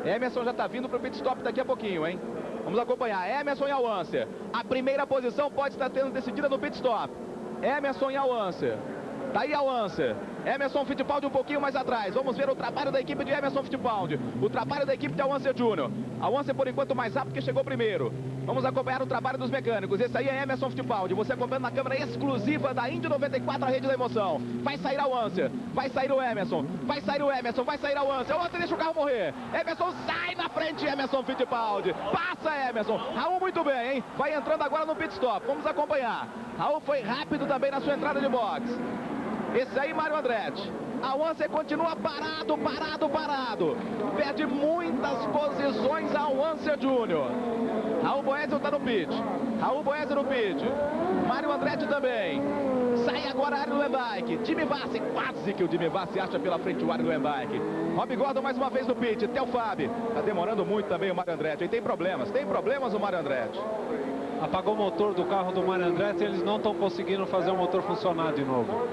Emerson já está vindo para o pit stop daqui a pouquinho, hein? Vamos acompanhar Emerson e Al-Unser. A primeira posição pode estar sendo decidida no pit stop. Emerson e Al-Unser. Tá aí Al-Unser. Emerson Fittipaldi um pouquinho mais atrás. Vamos ver o trabalho da equipe de Emerson Fittipaldi. O trabalho da equipe de Al-Unser Jr. Al-Unser por enquanto mais rápido, que chegou primeiro. Vamos acompanhar o trabalho dos mecânicos. Esse aí é Emerson Fittipaldi. Você acompanhando na câmera exclusiva da Indy 94, a rede da emoção. Vai sair Al-Unser. Vai sair o Emerson. Vai sair o Emerson. Vai sair Al-Unser. Al-Unser deixa o carro morrer. Emerson sai na frente. Emerson Fittipaldi. Passa Emerson. Raul muito bem, hein? Vai entrando agora no pit stop. Vamos acompanhar. Raul foi rápido também na sua entrada de box. Esse aí, Mário Andretti. Al-Unser continua parado. Perde muitas posições Al-Unser Jr. Raul Boesel está no pit. Raul Boesel no pit. Mário Andretti também. Sai agora a área do Lembeck. Jimmy Vassi, quase que o Jimmy Vassi acha pela frente o área do Lembeck. Rob Gordon mais uma vez no pit. Theo Fabi. Está demorando muito também o Mário Andretti. E tem problemas o Mário Andretti. Apagou o motor do carro do Mário Andretti e eles não estão conseguindo fazer o motor funcionar de novo.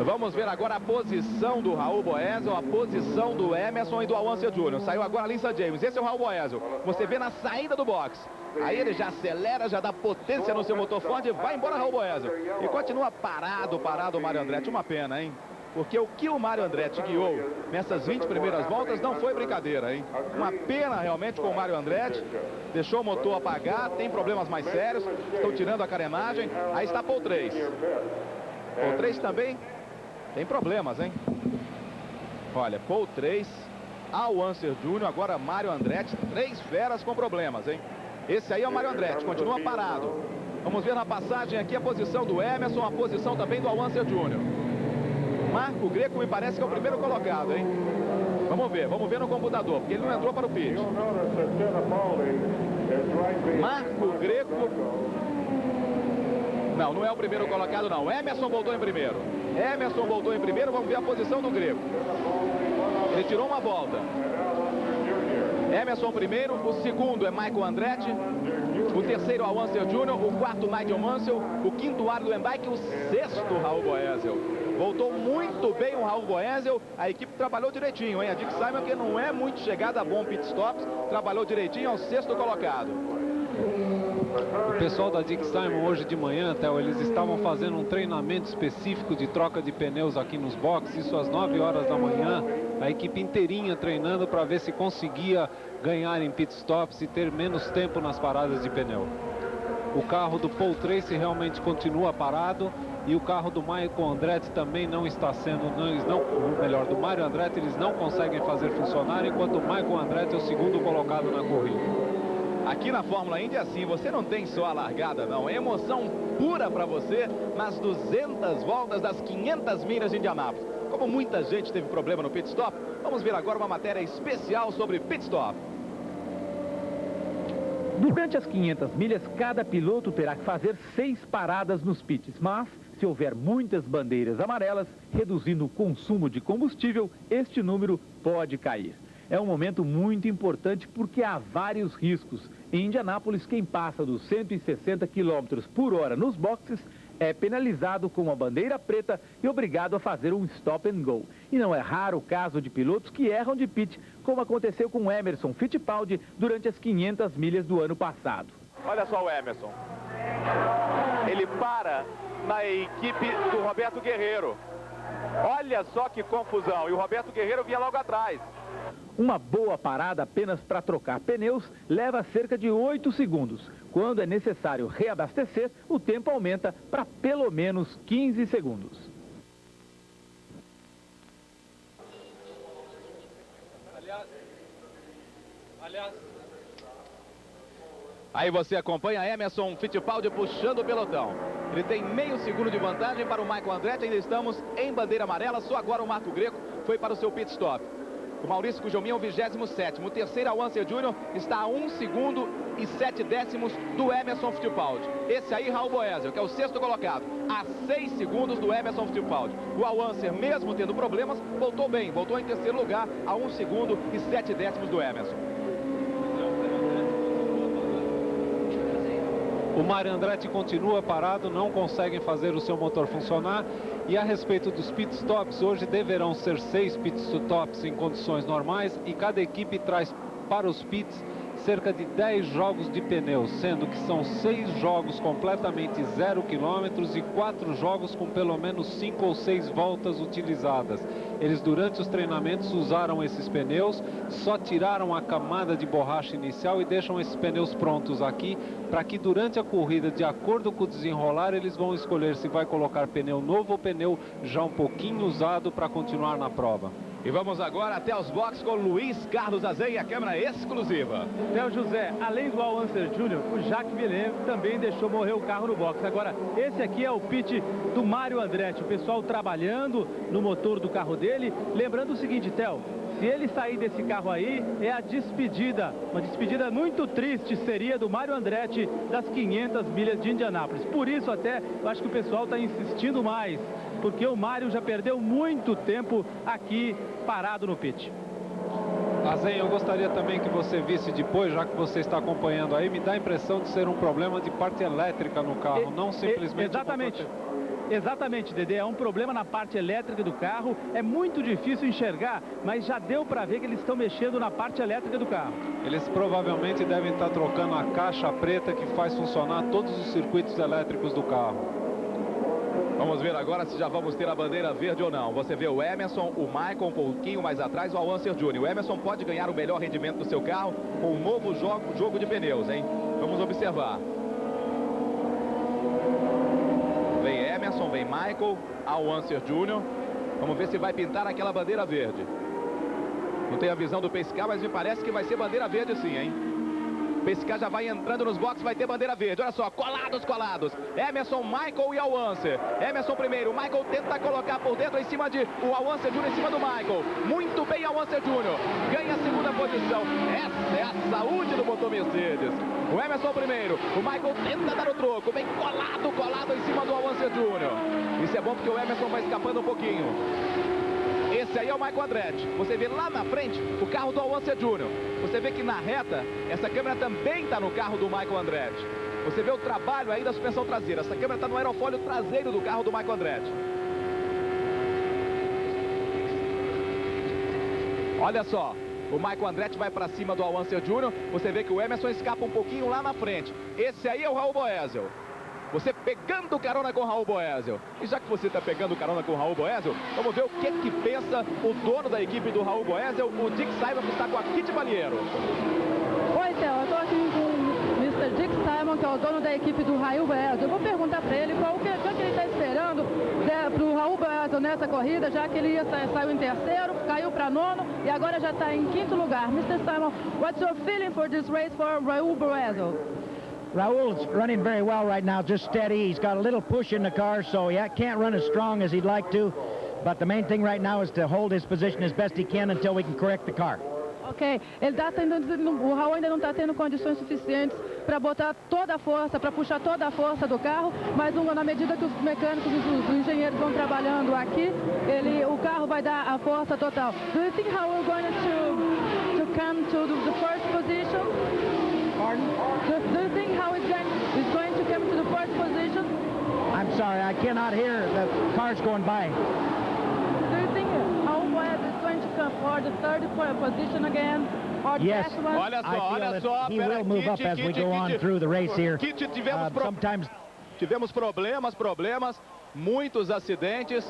Vamos ver agora a posição do Raul Boesel, a posição do Emerson e do Al-Unser Jr. Saiu agora a Lisa James. Esse é o Raul Boesel. Você vê na saída do box. Aí ele já acelera, já dá potência no seu motor Ford e vai embora Raul Boesel. E continua parado o Mário Andretti. Uma pena, hein? Porque o que o Mário Andretti guiou nessas 20 primeiras voltas não foi brincadeira, hein? Uma pena realmente com o Mário Andretti. Deixou o motor apagar, tem problemas mais sérios. Estão tirando a carenagem. Aí está Paul 3. Paul 3 também tem problemas, hein? Olha, Paul 3, Al-Unser Jr., agora Mário Andretti, 3 feras com problemas, hein? Esse aí é o Mário Andretti, continua parado. Vamos ver na passagem aqui a posição do Emerson, a posição também do Al-Unser Jr. Marco Greco me parece que é o primeiro colocado, hein? Vamos ver no computador, porque ele não entrou para o pit. Marco Greco... Não é o primeiro colocado, não. Emerson voltou em primeiro. Vamos ver a posição do Greco. Ele tirou uma volta. Emerson primeiro, o segundo é Michael Andretti, o terceiro Al-Unser Jr., o quarto Nigel Mansell, o quinto Arlo Lembeck, o sexto Raul Boesel. Voltou muito bem o Raul Boesel, a equipe trabalhou direitinho, hein? A Dick Simon, que não é muito chegada a bom pit stops, trabalhou direitinho ao sexto colocado. O pessoal da Dick Simon hoje de manhã, Theo, eles estavam fazendo um treinamento específico de troca de pneus aqui nos boxes, isso às 9 horas da manhã, a equipe inteirinha treinando para ver se conseguia ganhar em pit stops e ter menos tempo nas paradas de pneu. O carro do Paul Tracy realmente continua parado e o carro do Michael Andretti também não está sendo, do Mário Andretti eles não conseguem fazer funcionar, enquanto o Michael Andretti é o segundo colocado na corrida. Aqui na Fórmula Indy é assim, você não tem só a largada, não. É emoção pura para você nas 200 voltas das 500 milhas de Indianápolis. Como muita gente teve problema no pit stop, vamos ver agora uma matéria especial sobre pit stop. Durante as 500 milhas, cada piloto terá que fazer 6 paradas nos pits, mas se houver muitas bandeiras amarelas, reduzindo o consumo de combustível, este número pode cair. É um momento muito importante porque há vários riscos. Em Indianápolis, quem passa dos 160 km por hora nos boxes é penalizado com uma bandeira preta e obrigado a fazer um stop and go. E não é raro o caso de pilotos que erram de pit, como aconteceu com Emerson Fittipaldi durante as 500 milhas do ano passado. Olha só o Emerson. Ele para na equipe do Roberto Guerreiro. Olha só que confusão. E o Roberto Guerreiro vinha logo atrás. Uma boa parada apenas para trocar pneus leva cerca de 8 segundos. Quando é necessário reabastecer, o tempo aumenta para pelo menos 15 segundos. Aí você acompanha Emerson Fittipaldi puxando o pelotão. Ele tem meio segundo de vantagem para o Michael Andretti. Ainda estamos em bandeira amarela. Só agora o Marco Greco foi para o seu pit stop. O Maurício Gugelmin é o 27º. O terceiro, Awanser Jr., está a 1 segundo e 7 décimos do Emerson Fittipaldi. Esse aí, Raul Boesel, que é o sexto colocado, a 6 segundos do Emerson Fittipaldi. O Awanser, mesmo tendo problemas, voltou bem. Voltou em terceiro lugar, a 1 segundo e 7 décimos do Emerson. O Mário Andretti continua parado, não conseguem fazer o seu motor funcionar. E a respeito dos pitstops, hoje deverão ser 6 pitstops em condições normais e cada equipe traz para os pits cerca de 10 jogos de pneus, sendo que são 6 jogos completamente 0 km e 4 jogos com pelo menos 5 ou 6 voltas utilizadas. Eles durante os treinamentos usaram esses pneus, só tiraram a camada de borracha inicial e deixam esses pneus prontos aqui, para que durante a corrida, de acordo com o desenrolar, eles vão escolher se vai colocar pneu novo ou pneu já um pouquinho usado para continuar na prova. E vamos agora até os boxes com Luiz Carlos Azei e a câmera exclusiva. Theo José, além do Awanser Jr., o Jacques Villeneuve também deixou morrer o carro no box. Agora, esse aqui é o pit do Mário Andretti. O pessoal trabalhando no motor do carro dele. Lembrando o seguinte, Theo, se ele sair desse carro aí, é a despedida. Uma despedida muito triste seria do Mário Andretti das 500 milhas de Indianápolis. Por isso até, eu acho que o pessoal está insistindo mais. Porque o Mário já perdeu muito tempo aqui parado no pit. Azen, eu gostaria também que você visse depois, já que você está acompanhando aí, me dá a impressão de ser um problema de parte elétrica no carro, não simplesmente... Exatamente. Exatamente, Dedê, é um problema na parte elétrica do carro, é muito difícil enxergar, mas já deu para ver que eles estão mexendo na parte elétrica do carro. Eles provavelmente devem estar trocando a caixa preta que faz funcionar todos os circuitos elétricos do carro. Vamos ver agora se já vamos ter a bandeira verde ou não. Você vê o Emerson, o Michael um pouquinho mais atrás, o Awanser Jr. O Emerson pode ganhar o melhor rendimento do seu carro com um novo jogo de pneus, hein? Vamos observar. Vem Emerson, vem Michael, Awanser Jr. Vamos ver se vai pintar aquela bandeira verde. Não tenho a visão do Pace Car, mas me parece que vai ser bandeira verde sim, hein? Pace Car já vai entrando nos boxes, vai ter bandeira verde. Olha só, colados. Emerson, Michael e Awanser. Emerson primeiro, Michael tenta colocar por dentro em cima de o Awanser Jr. em cima do Michael. Muito bem, Awanser Jr. Ganha a segunda posição. Essa é a saúde do motor Mercedes. O Emerson primeiro, o Michael tenta dar o troco, bem colado em cima do Awanser Jr. Isso é bom porque o Emerson vai escapando um pouquinho. Esse aí é o Michael Andretti. Você vê lá na frente o carro do Awanser Jr. Você vê que na reta, essa câmera também está no carro do Michael Andretti. Você vê o trabalho aí da suspensão traseira. Essa câmera está no aerofólio traseiro do carro do Michael Andretti. Olha só, o Michael Andretti vai para cima do Awanser Jr. Você vê que o Emerson escapa um pouquinho lá na frente. Esse aí é o Raul Boesel. Você pegando carona com o Raul Boesel. E já que você está pegando carona com o Raul Boesel, vamos ver o que pensa o dono da equipe do Raul Boesel, o Dick Simon, que está com a Kitty Balheiro. Oi, Theo, eu estou aqui com o Mr. Dick Simon, que é o dono da equipe do Raul Boesel. Eu vou perguntar para ele qual que ele está esperando para o Raul Boesel nessa corrida, já que ele saiu em terceiro, caiu para nono e agora já está em quinto lugar. Mr. Simon, what's your feeling for this race for Raul Boesel? Raul's running very well right now, just steady. He's got a little push in the car, so he can't run as strong as he'd like to. But the main thing right now is to hold his position as best he can until we can correct the car. Ok, o Raul ainda não está tendo condições suficientes para botar toda a força, para puxar toda a força do carro, mas na medida que os mecânicos e os engenheiros vão trabalhando aqui, o carro vai dar a força total. Do you think Raul is going to come to the first position? Pardon? Do you think how he's going to come to the first position? I'm sorry, I cannot hear. The car's going by. Do you think how Boesel is going to come for the third position again? Or Yes, the one? Olha só, he will move up as we go on through the race here. Tivemos problemas, muitos acidentes.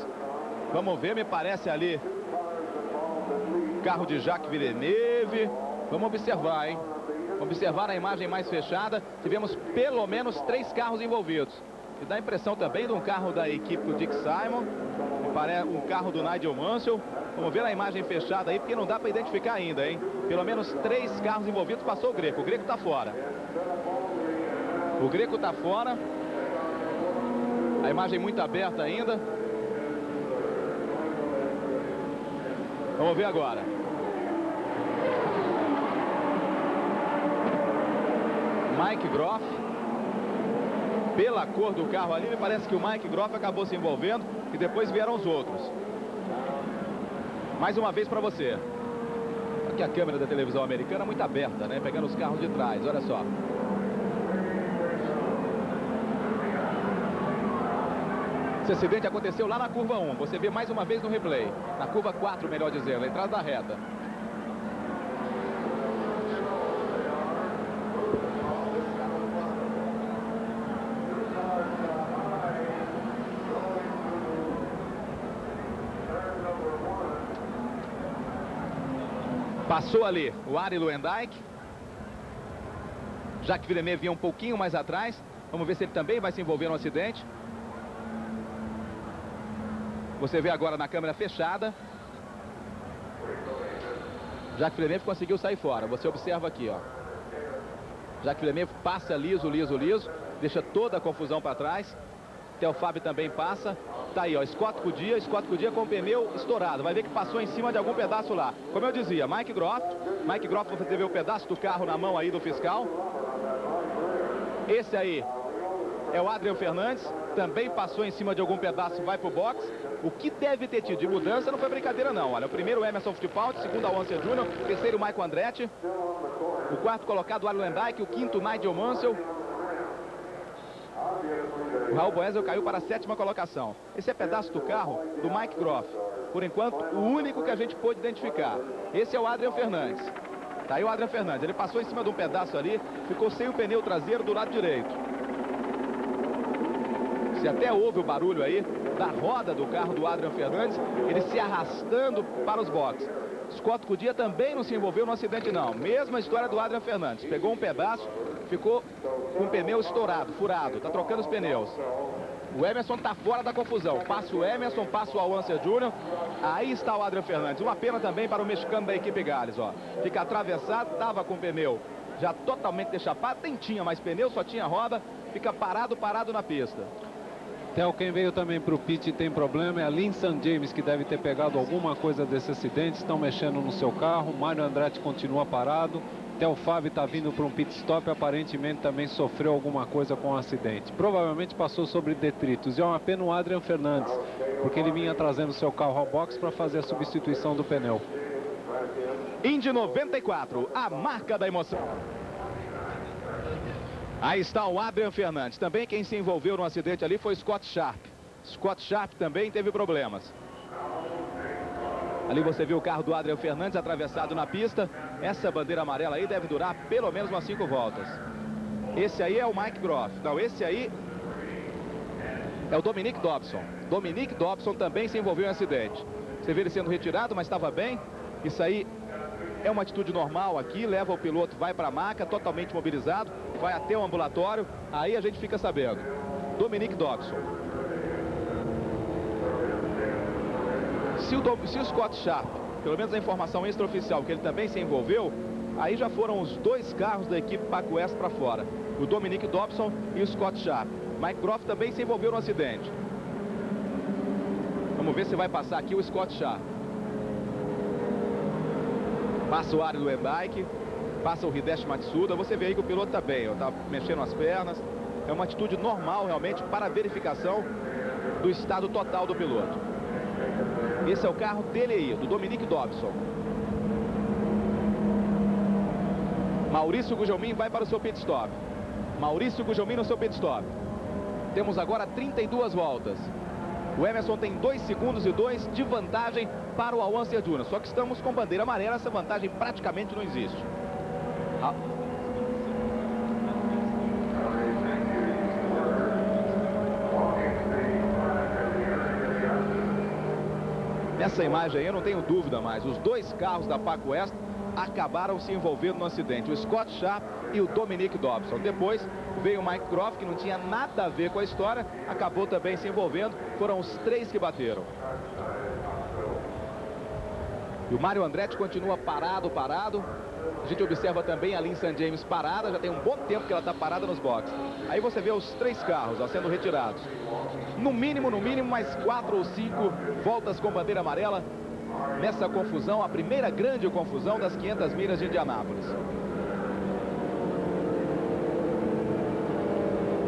Vamos ver, me parece ali carro de Jacques Villeneuve. Vamos observar, hein? Observar a imagem mais fechada, tivemos pelo menos 3 carros envolvidos. E dá a impressão também de um carro da equipe do Dick Simon, um carro do Nigel Mansell. Vamos ver a imagem fechada aí, porque não dá para identificar ainda, hein? Pelo menos 3 carros envolvidos, passou o Greco está fora. O Greco está fora. A imagem muito aberta ainda. Vamos ver agora. Mike Groff. Pela cor do carro ali, me parece que o Mike Groff acabou se envolvendo e depois vieram os outros. Mais uma vez para você. Aqui a câmera da televisão americana muito aberta, né? Pegando os carros de trás, olha só. Esse acidente aconteceu lá na curva 1. Você vê mais uma vez no replay. Na curva 4, melhor dizendo, na entrada da reta. Passou ali o Arie Luyendyk. Jacques Villeneuve vinha um pouquinho mais atrás. Vamos ver se ele também vai se envolver no acidente. Você vê agora na câmera fechada. Jacques Villeneuve conseguiu sair fora. Você observa aqui, ó. Jacques Villeneuve passa liso, liso, liso. Deixa toda a confusão para trás. Theo Fabi também passa. Tá aí, ó, Scott Cudia com o pneu estourado. Vai ver que passou em cima de algum pedaço lá. Como eu dizia, Mike Groff, você vê o pedaço do carro na mão aí do fiscal. Esse aí é o Adrian Fernandes, também passou em cima de algum pedaço, vai pro box. O que deve ter tido de mudança não foi brincadeira não. Olha, o primeiro Emerson Fittipaldi, segundo Alonso Júnior, terceiro Michael Andretti, o quarto colocado Arie Luyendyk, o quinto Nigel Mansell. O Raul Boesel caiu para a 7ª colocação. Esse é pedaço do carro do Mike Groff. Por enquanto, o único que a gente pôde identificar. Esse é o Adrian Fernandes. Tá aí o Adrian Fernandes. Ele passou em cima de um pedaço ali, ficou sem o pneu traseiro do lado direito. Se até houve o barulho aí da roda do carro do Adrian Fernandes, ele se arrastando para os boxes. Scott Cudia também não se envolveu no acidente não. Mesma história do Adrian Fernandes. Pegou um pedaço, ficou com o pneu estourado, furado. Tá trocando os pneus. O Emerson tá fora da confusão. Passa o Emerson, passa o Alonso Júnior. Aí está o Adrian Fernandes. Uma pena também para o mexicano da equipe Gales, ó. Fica atravessado, tava com o pneu já totalmente deixapado. Nem tinha mais pneu, só tinha roda. Fica parado na pista. Theo, quem veio também para o pit e tem problema é a Lynn St. James, que deve ter pegado alguma coisa desse acidente. Estão mexendo no seu carro. Mário Andretti continua parado. Theo Fabi está vindo para um pit stop. Aparentemente também sofreu alguma coisa com o acidente. Provavelmente passou sobre detritos. E é uma pena o Adrian Fernandes, porque ele vinha trazendo seu carro ao box para fazer a substituição do pneu. Indy 94, a marca da emoção. Aí está o Adrian Fernandes. Também quem se envolveu no acidente ali foi Scott Sharp. Scott Sharp também teve problemas. Ali você viu o carro do Adrian Fernandes atravessado na pista. Essa bandeira amarela aí deve durar pelo menos umas 5 voltas. Esse aí é o Mike Groff. Não, esse aí é o Dominic Dobson. Dominic Dobson também se envolveu em acidente. Você vê ele sendo retirado, mas estava bem. Isso aí é uma atitude normal aqui. Leva o piloto, vai para a maca, totalmente mobilizado. Vai até o ambulatório. Aí a gente fica sabendo. Dominic Dobson. Se o Scott Sharp, pelo menos a informação extraoficial, que ele também se envolveu, aí já foram os 2 carros da equipe Pac West para fora. O Dominic Dobson e o Scott Sharp. Mike Groff também se envolveu no acidente. Vamos ver se vai passar aqui o Scott Sharp. Passa o Arie Luyendyk, passa o Hideshi Matsuda. Você vê aí que o piloto está bem, está mexendo as pernas. É uma atitude normal realmente para a verificação do estado total do piloto. Esse é o carro dele aí, do Dominic Dobson. Maurício Gugelmin vai para o seu pit stop. Maurício Gugelmin no seu pit stop. Temos agora 32 voltas. O Emerson tem 2 segundos e 2 de vantagem para o Alonso Júnior. Só que estamos com bandeira amarela, essa vantagem praticamente não existe. Nessa imagem aí eu não tenho dúvida mais. Os 2 carros da Pac West acabaram se envolvendo no acidente. O Scott Sharp e o Dominic Dobson. Depois veio o Mike Groff, que não tinha nada a ver com a história. Acabou também se envolvendo. Foram os 3 que bateram. E o Mário Andretti continua parado. A gente observa também a Lynn St. James parada, já tem um bom tempo que ela está parada nos boxes. Aí você vê os 3 carros ó, sendo retirados. No mínimo, mais 4 ou 5 voltas com bandeira amarela nessa confusão, a primeira grande confusão das 500 milhas de Indianápolis.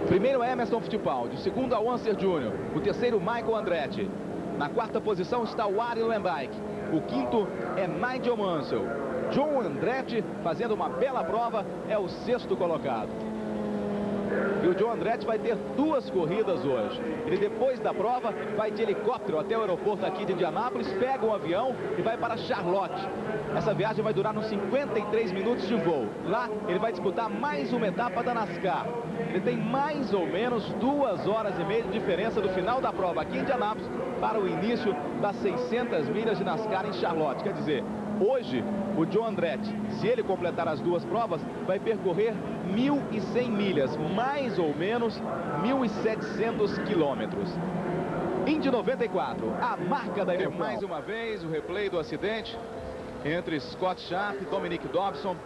Primeiro é Emerson Fittipaldi, o segundo é o Unser Jr., o terceiro Michael Andretti. Na 4ª posição está o Arie Luyendyk. O 5º é Nigel Mansell. John Andretti, fazendo uma bela prova, é o 6º colocado. E o John Andretti vai ter 2 corridas hoje. Ele, depois da prova, vai de helicóptero até o aeroporto aqui de Indianápolis, pega um avião e vai para Charlotte. Essa viagem vai durar uns 53 minutos de voo. Lá, ele vai disputar mais uma etapa da NASCAR. Ele tem mais ou menos 2 horas e meia de diferença do final da prova aqui em Indianápolis para o início das 600 milhas de NASCAR em Charlotte. Quer dizer, hoje, o John Andretti, se ele completar as 2 provas, vai percorrer 1.100 milhas, mais ou menos 1.700 quilômetros. Indy 94, a marca da emoção. Mais uma vez, o replay do acidente entre Scott Sharp, Dominic Dobson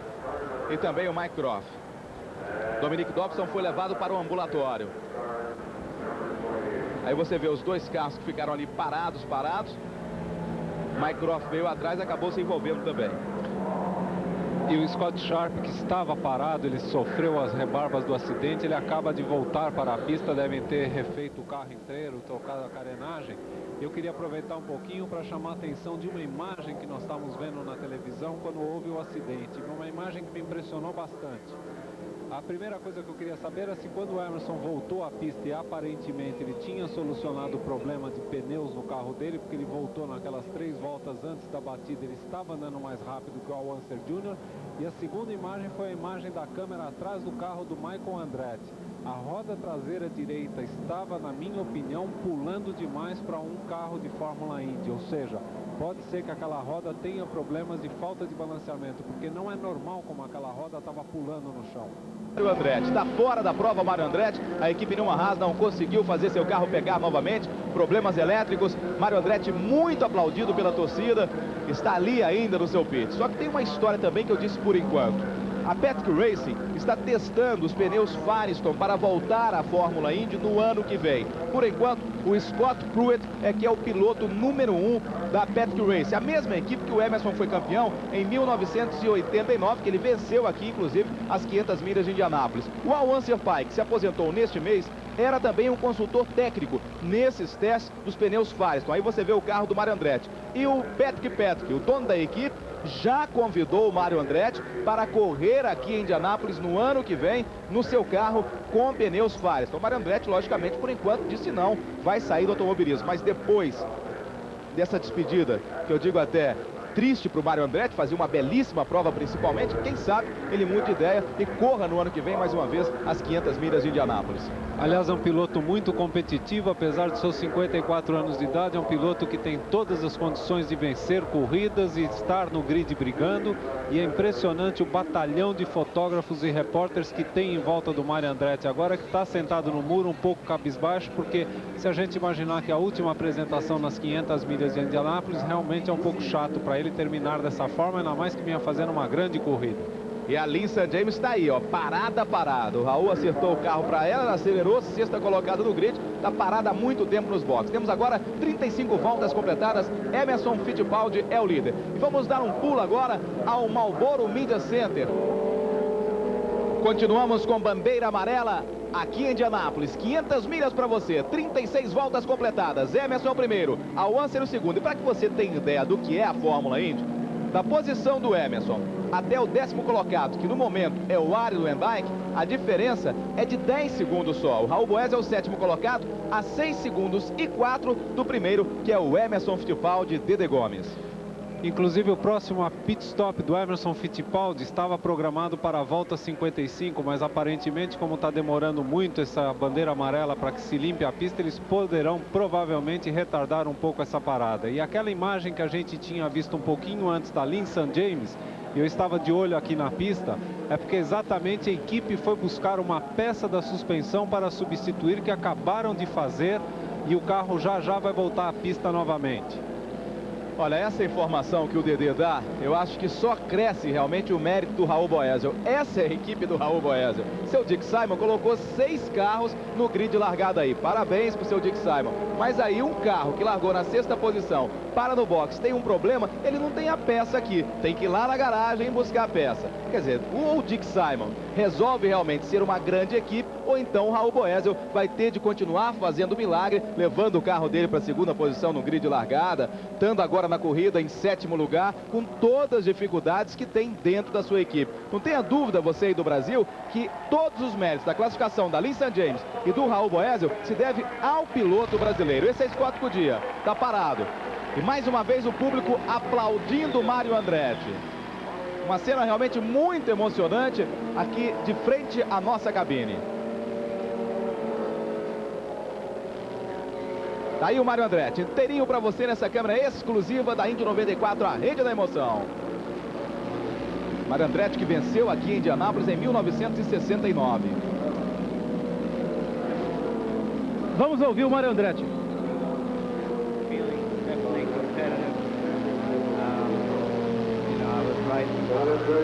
e também o Mike Croft. Dominic Dobson foi levado para o ambulatório. Aí você vê os 2 carros que ficaram ali parados. Mike Croft veio atrás e acabou se envolvendo também. E o Scott Sharp, que estava parado, ele sofreu as rebarbas do acidente, ele acaba de voltar para a pista, devem ter refeito o carro inteiro, trocado a carenagem. Eu queria aproveitar um pouquinho para chamar a atenção de uma imagem que nós estávamos vendo na televisão quando houve o acidente. Uma imagem que me impressionou bastante. A primeira coisa que eu queria saber era se quando o Emerson voltou à pista e aparentemente ele tinha solucionado o problema de pneus no carro dele, porque ele voltou naquelas 3 voltas antes da batida, ele estava andando mais rápido que o Al Unser Jr. E a segunda imagem foi a imagem da câmera atrás do carro do Michael Andretti. A roda traseira direita estava, na minha opinião, pulando demais para um carro de Fórmula Indy, ou seja, pode ser que aquela roda tenha problemas de falta de balanceamento, porque não é normal como aquela roda estava pulando no chão. Mário Andretti está fora da prova. Mário Andretti, a equipe Newman Haas não conseguiu fazer seu carro pegar novamente, problemas elétricos. Mário Andretti muito aplaudido pela torcida, está ali ainda no seu pit. Só que tem uma história também que eu disse por enquanto. A Patrick Racing está testando os pneus Firestone para voltar à Fórmula Indy no ano que vem. Por enquanto, o Scott Pruitt é que é o piloto número 1 da Patrick Racing. A mesma equipe que o Emerson foi campeão em 1989, que ele venceu aqui, inclusive, as 500 milhas de Indianápolis. O Al Unser Pike, que se aposentou neste mês, era também um consultor técnico nesses testes dos pneus Firestone. Aí você vê o carro do Mário Andretti. E o Patrick, o dono da equipe, já convidou o Mário Andretti para correr aqui em Indianápolis no ano que vem no seu carro com pneus Firestone. O Mário Andretti, logicamente, por enquanto disse não, vai sair do automobilismo. Mas depois dessa despedida, que eu digo até triste para o Mário Andretti, fazer uma belíssima prova principalmente, quem sabe ele mude de ideia e corra no ano que vem mais uma vez as 500 milhas de Indianápolis. Aliás, é um piloto muito competitivo, apesar de seus 54 anos de idade, é um piloto que tem todas as condições de vencer corridas e estar no grid brigando, e é impressionante o batalhão de fotógrafos e repórteres que tem em volta do Mário Andretti, agora que está sentado no muro um pouco cabisbaixo, porque se a gente imaginar que a última apresentação nas 500 milhas de Indianápolis realmente é um pouco chato para ele terminar dessa forma, ainda mais que vinha fazendo uma grande corrida. E a Lynn St. James está aí, ó, parada. O Raul acertou o carro para ela, acelerou, 6ª colocada no grid, está parada há muito tempo nos boxes. Temos agora 35 voltas completadas, Emerson Fittipaldi é o líder. E vamos dar um pulo agora ao Marlboro Media Center. Continuamos com bandeira amarela aqui em Indianápolis, 500 milhas para você, 36 voltas completadas, Emerson é o primeiro, Al Unser o segundo. E para que você tenha ideia do que é a Fórmula Indy, da posição do Emerson até o 10º colocado, que no momento é o Arie Luyendyk, a diferença é de 10 segundos só. O Raul Boesel é o 7º colocado, a 6 segundos e 4 do primeiro, que é o Emerson Fittipaldi de Gomes. Inclusive o próximo pit stop do Emerson Fittipaldi estava programado para a volta 55, mas aparentemente, como está demorando muito essa bandeira amarela para que se limpe a pista, eles poderão provavelmente retardar um pouco essa parada. E aquela imagem que a gente tinha visto um pouquinho antes da Lynn St. James, e eu estava de olho aqui na pista, é porque exatamente a equipe foi buscar uma peça da suspensão para substituir, que acabaram de fazer, e o carro já vai voltar à pista novamente. Olha, essa informação que o Dedê dá, eu acho que só cresce realmente o mérito do Raul Boesel. Essa é a equipe do Raul Boesel. Seu Dick Simon colocou 6 carros no grid de largada aí. Parabéns pro seu Dick Simon. Mas aí um carro que largou na 6ª posição, para no box, tem um problema, ele não tem a peça aqui. Tem que ir lá na garagem buscar a peça. Quer dizer, ou o Dick Simon resolve realmente ser uma grande equipe, ou então o Raul Boesel vai ter de continuar fazendo milagre, levando o carro dele para a 2ª posição no grid de largada, estando agora na corrida em 7º lugar, com todas as dificuldades que tem dentro da sua equipe. Não tenha dúvida, você aí do Brasil, que todos os méritos da classificação da Lynn St. James e do Raul Boesel se deve ao piloto brasileiro. Esse é Scott Goodyear, tá parado. E mais uma vez o público aplaudindo o Mário Andretti. Uma cena realmente muito emocionante aqui de frente à nossa cabine. Tá aí o Mário Andretti, inteirinho para você nessa câmera exclusiva da Indy 94, a rede da emoção. Mário Andretti que venceu aqui em Indianápolis em 1969. Vamos ouvir o Mário Andretti.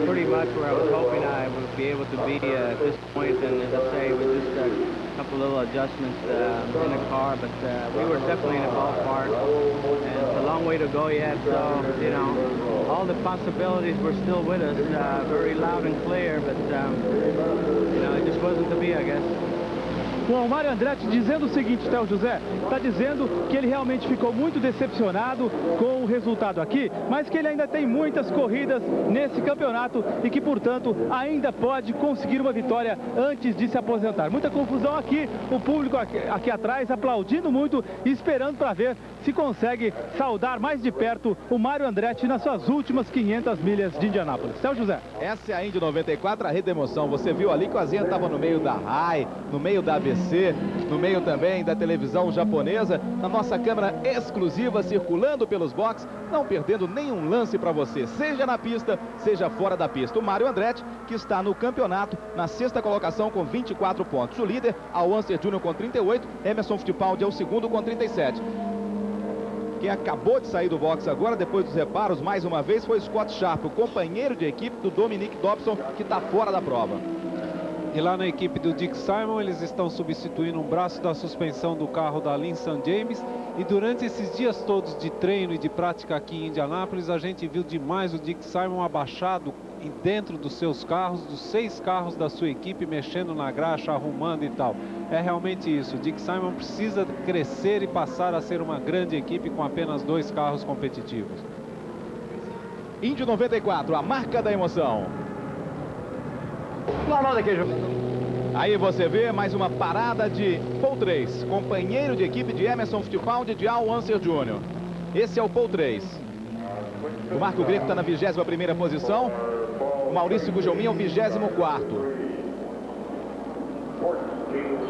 Pretty much where I was hoping I would be able to be at this point, and as I say, with just a couple little adjustments in the car, but we were definitely in the ballpark, and it's a long way to go yet, so, you know, all the possibilities were still with us, very loud and clear, but, you know, it just wasn't to be, I guess. Bom, o Mário Andretti dizendo o seguinte, Théo José, está dizendo que ele realmente ficou muito decepcionado com o resultado aqui, mas que ele ainda tem muitas corridas nesse campeonato e que, portanto, ainda pode conseguir uma vitória antes de se aposentar. Muita confusão aqui, o público aqui atrás aplaudindo muito e esperando para ver se consegue saudar mais de perto o Mário Andretti nas suas últimas 500 milhas de Indianápolis. Théo José. Essa é a Indy 94, a rede da emoção. Você viu ali que o Azinha estava no meio da RAI, no meio da ABC, no meio também da televisão japonesa, na nossa câmera exclusiva, circulando pelos boxes, não perdendo nenhum lance para você, seja na pista, seja fora da pista. O Mário Andretti, que está no campeonato, na 6ª colocação com 24 pontos. O líder, Al Unser Jr. com 38, Emerson Fittipaldi é o segundo com 37. Quem acabou de sair do boxe agora, depois dos reparos, mais uma vez, foi Scott Sharp, o companheiro de equipe do Dominic Dobson, que está fora da prova. E lá na equipe do Dick Simon, eles estão substituindo um braço da suspensão do carro da Lynn St. James. E durante esses dias todos de treino e de prática aqui em Indianápolis, a gente viu demais o Dick Simon abaixado dentro dos seus carros, dos 6 carros da sua equipe, mexendo na graxa, arrumando e tal. É realmente isso, o Dick Simon precisa crescer e passar a ser uma grande equipe com apenas 2 carros competitivos. Indy 94, a marca da emoção. Aí você vê mais uma parada de Paul 3, companheiro de equipe de Emerson Fittipaldi de Al Unser Jr. Esse é o Paul 3. O Marco Greco está na 21ª posição. O Maurício Gugelmin é o 24º.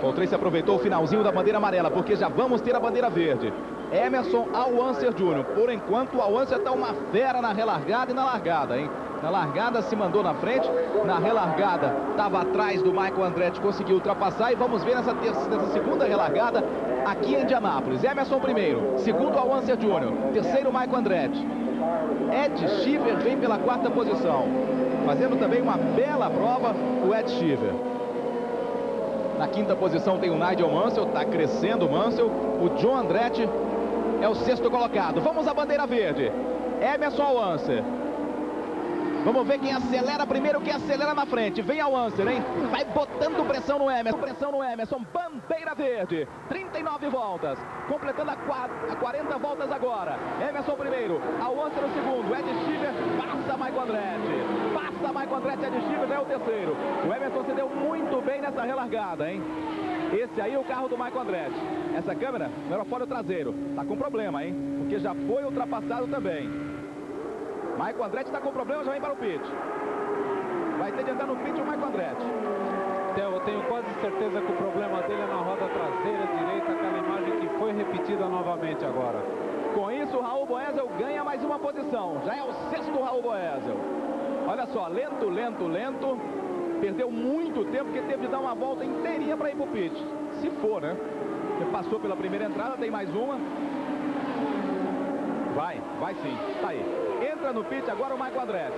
Paul 3 se aproveitou o finalzinho da bandeira amarela, porque já vamos ter a bandeira verde. Emerson Al Unser Jr. Por enquanto, o Al Unser está uma fera na relargada e na largada, hein? Na largada se mandou na frente, na relargada estava atrás do Michael Andretti, conseguiu ultrapassar, e vamos ver nessa 2ª relargada aqui em Indianápolis. Emerson primeiro, segundo Al Unser Jr., terceiro Michael Andretti. Ed Shiver vem pela 4ª posição, fazendo também uma bela prova o Ed Shiver. Na 5ª posição tem o Nigel Mansell, está crescendo o Mansell. O John Andretti é o 6º colocado. Vamos à bandeira verde. Emerson Al Unser. Vamos ver quem acelera primeiro, quem acelera na frente. Vem Al Unser, hein? Vai botando pressão no Emerson. Bandeira verde. 39 voltas. Completando a 40 voltas agora. Emerson primeiro. Al Unser o segundo. Ed Shiver passa Michael Andretti. Ed Shiver é o terceiro. O Emerson se deu muito bem nessa relargada, hein? Esse aí é o carro do Michael Andretti. Essa câmera no aerofólio traseiro. Tá com problema, hein? Porque já foi ultrapassado também. Michael Andretti está com problema, já vem para o pit. Vai ter de andar no pit o Michael Andretti. Eu tenho quase certeza que o problema dele é na roda traseira direita, aquela imagem que foi repetida novamente agora. Com isso, o Raul Boesel ganha mais uma posição. Já é o 6º Raul Boesel. Olha só, lento. Perdeu muito tempo, porque teve de dar uma volta inteirinha para ir para o pit. Se for, né? Ele passou pela primeira entrada, tem mais uma. Vai sim, tá aí. Entra no pit agora o Michael Andretti.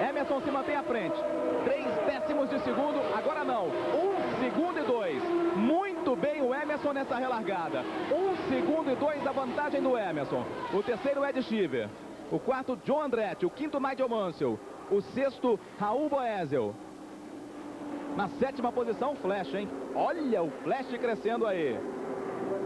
Emerson se mantém à frente. 3 décimos de segundo, agora não. 1 segundo e 2. Muito bem o Emerson nessa relargada. 1 segundo e 2 da vantagem do Emerson. O terceiro Ed Cheever. O quarto John Andretti. O quinto Nigel Mansell. O sexto Raul Boesel. Na 7ª posição, Flash, hein? Olha o Flash crescendo aí.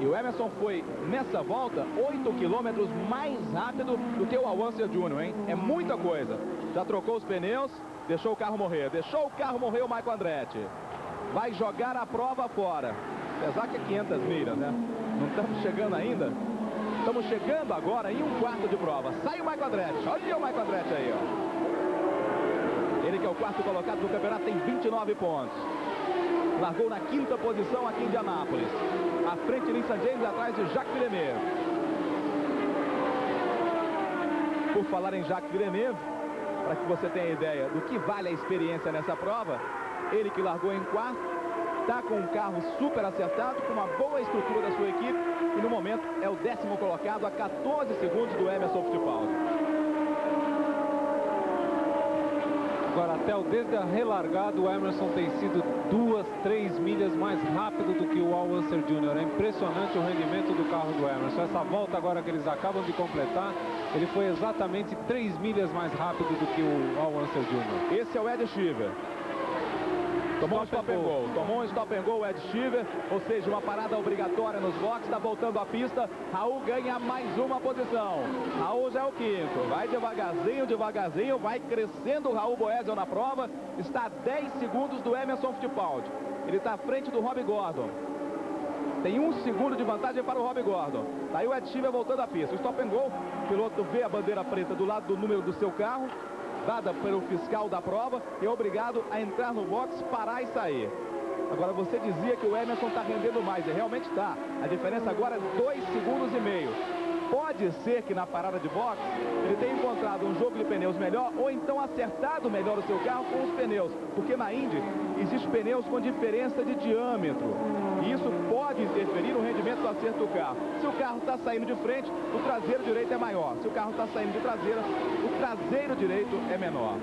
E o Emerson foi, nessa volta, 8 quilômetros mais rápido do que o Al Unser Jr., hein? É muita coisa. Já trocou os pneus, deixou o carro morrer. Deixou o carro morrer o Michael Andretti. Vai jogar a prova fora. Apesar que é 500 milhas, né? Não estamos chegando ainda. Estamos chegando agora em 1/4 de prova. Sai o Michael Andretti. Olha o Michael Andretti aí, ó. Ele que é o 4º colocado do campeonato tem 29 pontos. Largou na 5ª posição aqui em Indianápolis. À frente de Linsan James, atrás de Jacques Villeneuve. Por falar em Jacques Villeneuve, para que você tenha ideia do que vale a experiência nessa prova, ele que largou em 4º, está com um carro super acertado, com uma boa estrutura da sua equipe e no momento é o 10º colocado a 14 segundos do Emerson Fittipaldi. Agora, Theo, desde a relargada, o Emerson tem sido 2, 3 milhas mais rápido do que o Al Unser Jr. É impressionante o rendimento do carro do Emerson. Essa volta agora que eles acabam de completar, ele foi exatamente 3 milhas mais rápido do que o Al Unser Jr. Esse é o Ed Cheever. Tomou um stop and go. Tomou um stop and go o Ed Cheever, ou seja, uma parada obrigatória nos boxes, está voltando à pista. Raul ganha mais uma posição. Raul já é o 5º. Vai devagarzinho, devagarzinho, vai crescendo o Raul Boesel na prova. Está a 10 segundos do Emerson Fittipaldi. Ele está à frente do Rob Gordon. Tem 1 segundo de vantagem para o Rob Gordon. Tá aí o Ed Cheever voltando à pista. O stop and go, o piloto vê a bandeira preta do lado do número do seu carro, dada pelo fiscal da prova, e é obrigado a entrar no box, parar e sair. Agora, você dizia que o Emerson está rendendo mais, e realmente está. A diferença agora é 2,5 segundos. Pode ser que na parada de box ele tenha encontrado um jogo de pneus melhor, ou então acertado melhor o seu carro com os pneus, porque na Indy existem pneus com diferença de diâmetro, e isso pode interferir no rendimento do acerto do carro. Se o carro está saindo de frente, o traseiro direito é maior. Se o carro está saindo de traseira, o traseiro direito é menor.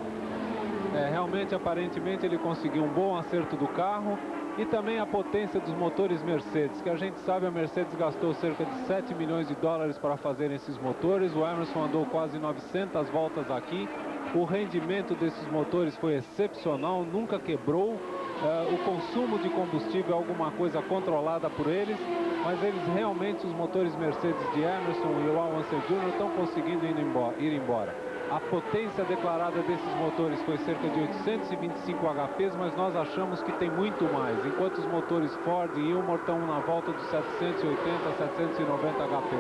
Realmente, aparentemente, ele conseguiu um bom acerto do carro e também a potência dos motores Mercedes, que a gente sabe, a Mercedes gastou cerca de 7 milhões de dólares para fazer esses motores. O Emerson andou quase 900 voltas aqui. O rendimento desses motores foi excepcional, nunca quebrou. O consumo de combustível é alguma coisa controlada por eles, mas eles realmente, os motores Mercedes de Emerson e o Al Unser Jr. estão conseguindo ir embora. A potência declarada desses motores foi cerca de 825 HPs, mas nós achamos que tem muito mais, enquanto os motores Ford e Ilmor estão na volta dos 780, 790 HP.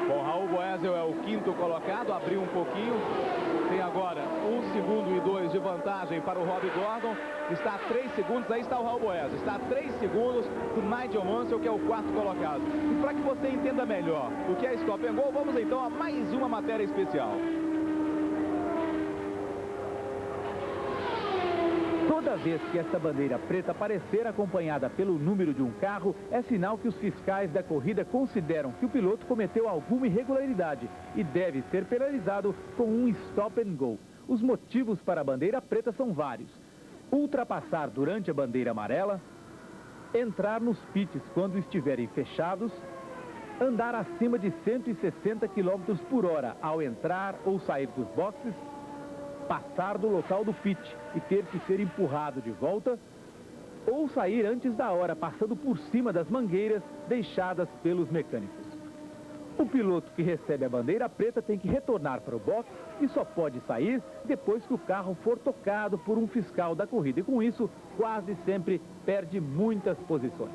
Bom, Raul Boesel é o 5º colocado, abriu um pouquinho, tem agora 1 segundo e 2 de vantagem para o Rob Gordon, está a 3 segundos, aí está o Raul Boesel, está a 3 segundos do Nigel Mansell, que é o 4º colocado. E para que você entenda melhor o que é stop and go, vamos então a mais uma matéria especial. Toda vez que esta bandeira preta aparecer acompanhada pelo número de um carro, é sinal que os fiscais da corrida consideram que o piloto cometeu alguma irregularidade e deve ser penalizado com um stop and go. Os motivos para a bandeira preta são vários: ultrapassar durante a bandeira amarela, entrar nos pits quando estiverem fechados, andar acima de 160 km por hora ao entrar ou sair dos boxes, passar do local do pit e ter que ser empurrado de volta, ou sair antes da hora, passando por cima das mangueiras deixadas pelos mecânicos. O piloto que recebe a bandeira preta tem que retornar para o box e só pode sair depois que o carro for tocado por um fiscal da corrida. E com isso, quase sempre perde muitas posições.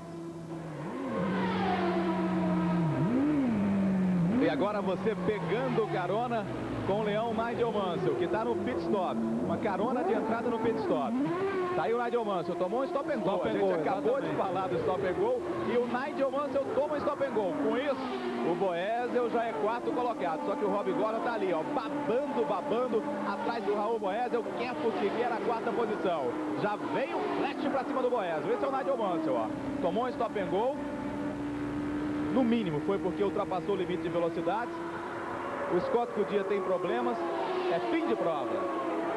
E agora você pegando carona com o leão Nigel Mansell, que está no pit stop. Uma carona de entrada no pit stop. Tá aí o Nigel Mansell, tomou um stop and go. A gente acabou de falar do stop and go. E o Nigel Mansell toma um stop and go. Com isso, o Boesel já é 4º colocado. Só que o Rob Gordon tá ali, ó, babando, atrás do Raul Boesel. Quer conseguir a 4ª posição. Já vem o flash pra cima do Boesel. Esse é o Nigel Mansell, ó. Tomou um stop and go. No mínimo, foi porque ultrapassou o limite de velocidades. O Scott Goodyear tem problemas. É fim de prova.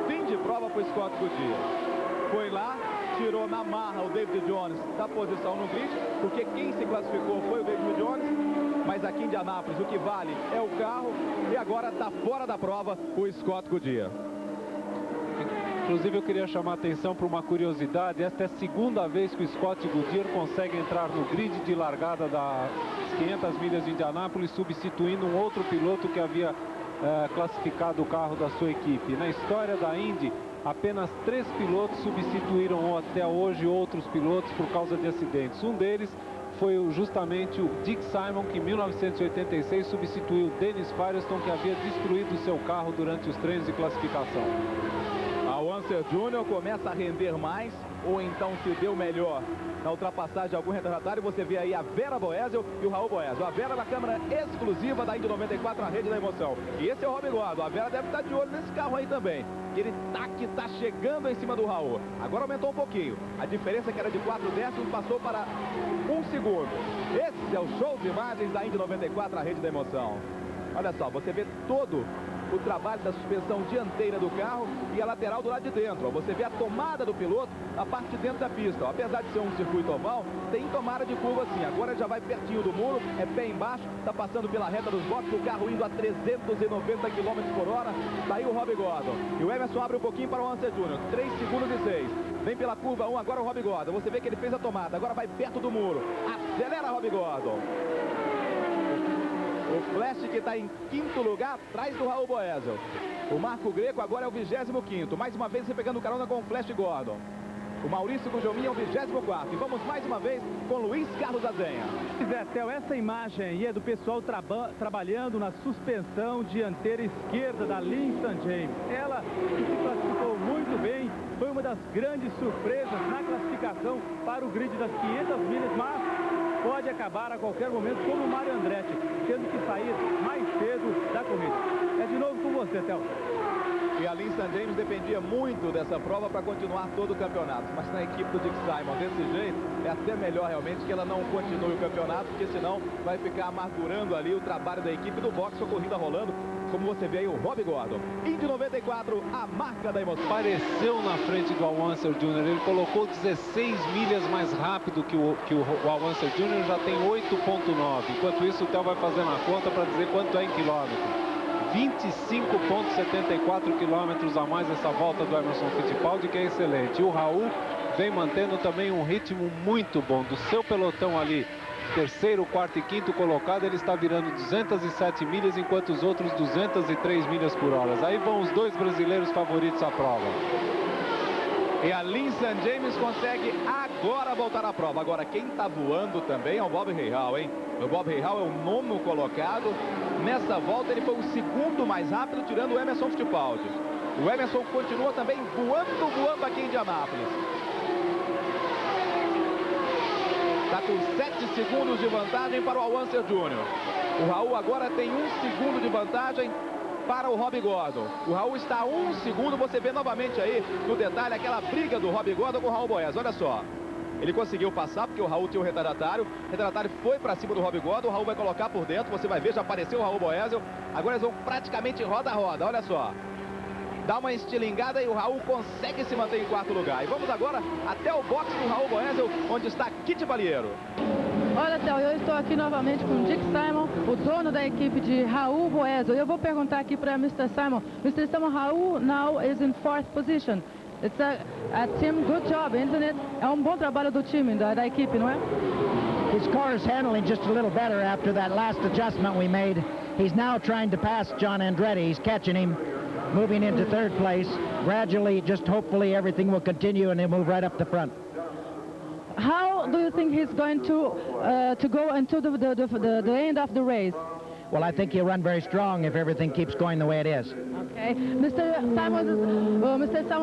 Fim de prova para o Scott Goodyear. Foi lá, tirou na marra o David Jones da posição no grid, porque quem se classificou foi o David Jones, mas aqui em Indianápolis o que vale é o carro, e agora está fora da prova o Scott Goodyear. Inclusive eu queria chamar a atenção para uma curiosidade. Esta é a segunda vez que o Scott Goodyear consegue entrar no grid de largada das 500 milhas de Indianápolis, substituindo um outro piloto que havia classificado o carro da sua equipe. Na história da Indy, apenas 3 pilotos substituíram até hoje outros pilotos por causa de acidentes. Um deles foi justamente o Dick Simon, que em 1986 substituiu Dennis Firestone, que havia destruído seu carro durante os treinos de classificação. A Unser Jr. começa a render mais, ou então se deu melhor na ultrapassagem de algum retardatário. Você vê aí a Vera Boesel e o Raul Boesel. A Vera na câmera exclusiva da Indy 94, a rede da emoção. E esse é o Rob Gordon. A Vera deve estar de olho nesse carro aí também. Ele tá chegando em cima do Raul. Agora aumentou um pouquinho. A diferença que era de 4 décimos passou para 1 segundo. Esse é o show de imagens da Indy 94, a rede da emoção. Olha só, você vê todo o trabalho da suspensão dianteira do carro e a lateral do lado de dentro. Ó. Você vê a tomada do piloto na parte de dentro da pista. Ó. Apesar de ser um circuito oval, tem tomada de curva assim. Agora já vai pertinho do muro, é pé embaixo, está passando pela reta dos boxes, o carro indo a 390 km por hora. Está aí o Rob Gordon. E o Emerson abre um pouquinho para o Unser Jr. 3 segundos e 6. Vem pela curva 1, agora o Rob Gordon. Você vê que ele fez a tomada, agora vai perto do muro. Acelera, Rob Gordon. O Flash que está em 5º lugar, atrás do Raul Boesel. O Marco Greco agora é o 25º. Mais uma vez, pegando carona com o Flash Gordon. O Maurício Gugelmin é o 24º. E vamos mais uma vez com Luiz Carlos Azenha. Zé Tel, essa imagem aí é do pessoal trabalhando na suspensão dianteira esquerda da Lynn St. James. Ela que se classificou muito bem, foi uma das grandes surpresas na classificação para o grid das 500 milhas, mas pode acabar a qualquer momento como o Mário Andretti, tendo que sair mais cedo da corrida. É de novo com você, Tel. E a Lynn St. James dependia muito dessa prova para continuar todo o campeonato. Mas na equipe do Dick Simon, desse jeito, é até melhor realmente que ela não continue o campeonato, porque senão vai ficar amargurando ali o trabalho da equipe do boxe, a corrida rolando. Como você vê aí, o Rob Gordon. Indy 94, a marca da emoção. Apareceu na frente do Al Unser Jr. Ele colocou 16 milhas mais rápido que o Al Unser Jr. Já tem 8,9. Enquanto isso, o Theo vai fazendo a conta para dizer quanto é em quilômetro. 25,74 quilômetros a mais essa volta do Emerson Fittipaldi, que é excelente. E o Raul vem mantendo também um ritmo muito bom. Do seu pelotão ali, 3º, 4º e 5º colocado, ele está virando 207 milhas, enquanto os outros 203 milhas por hora. Aí vão os 2 brasileiros favoritos à prova. E a Lynn St. James consegue agora voltar à prova. Agora quem está voando também é o Bob Rahal, hein? O Bob Rahal é o 9º colocado. Nessa volta ele foi o 2º mais rápido, tirando o Emerson Fittipaldi. O Emerson continua também voando aqui em Indianápolis. Está com 7 segundos de vantagem para o Al Unser Jr. O Raul agora tem 1 segundo de vantagem para o Rob Gordon. O Raul está a 1 segundo. Você vê novamente aí no detalhe aquela briga do Rob Gordon com o Raul Boesel. Olha só. Ele conseguiu passar porque o Raul tinha o retardatário. O retardatário foi para cima do Rob Gordon. O Raul vai colocar por dentro. Você vai ver, já apareceu o Raul Boesel. Agora eles vão praticamente roda a roda. Olha só. Dá uma estilingada e o Raul consegue se manter em 4º lugar. E vamos agora até o box do Raul Boesel, onde está Kitty Balieiro. Olha, Theo, eu estou aqui novamente com o Dick Simon, o dono da equipe de Raul Boesel. Eu vou perguntar aqui para Mr. Simon. Mr. Simon, Raul now is in 4th position. It's a team good job, isn't it? É um bom trabalho do time, da equipe, não é? His car is handling just a little better after that last adjustment we made. He's now trying to pass John Andretti. He's catching him, moving into 3rd place. Gradually, just hopefully everything will continue and he'll move right up the front. How do you think he's going to go until the end of the race? Well, I think he'll run very strong if everything keeps going the way it is. Okay. Mr. Simon,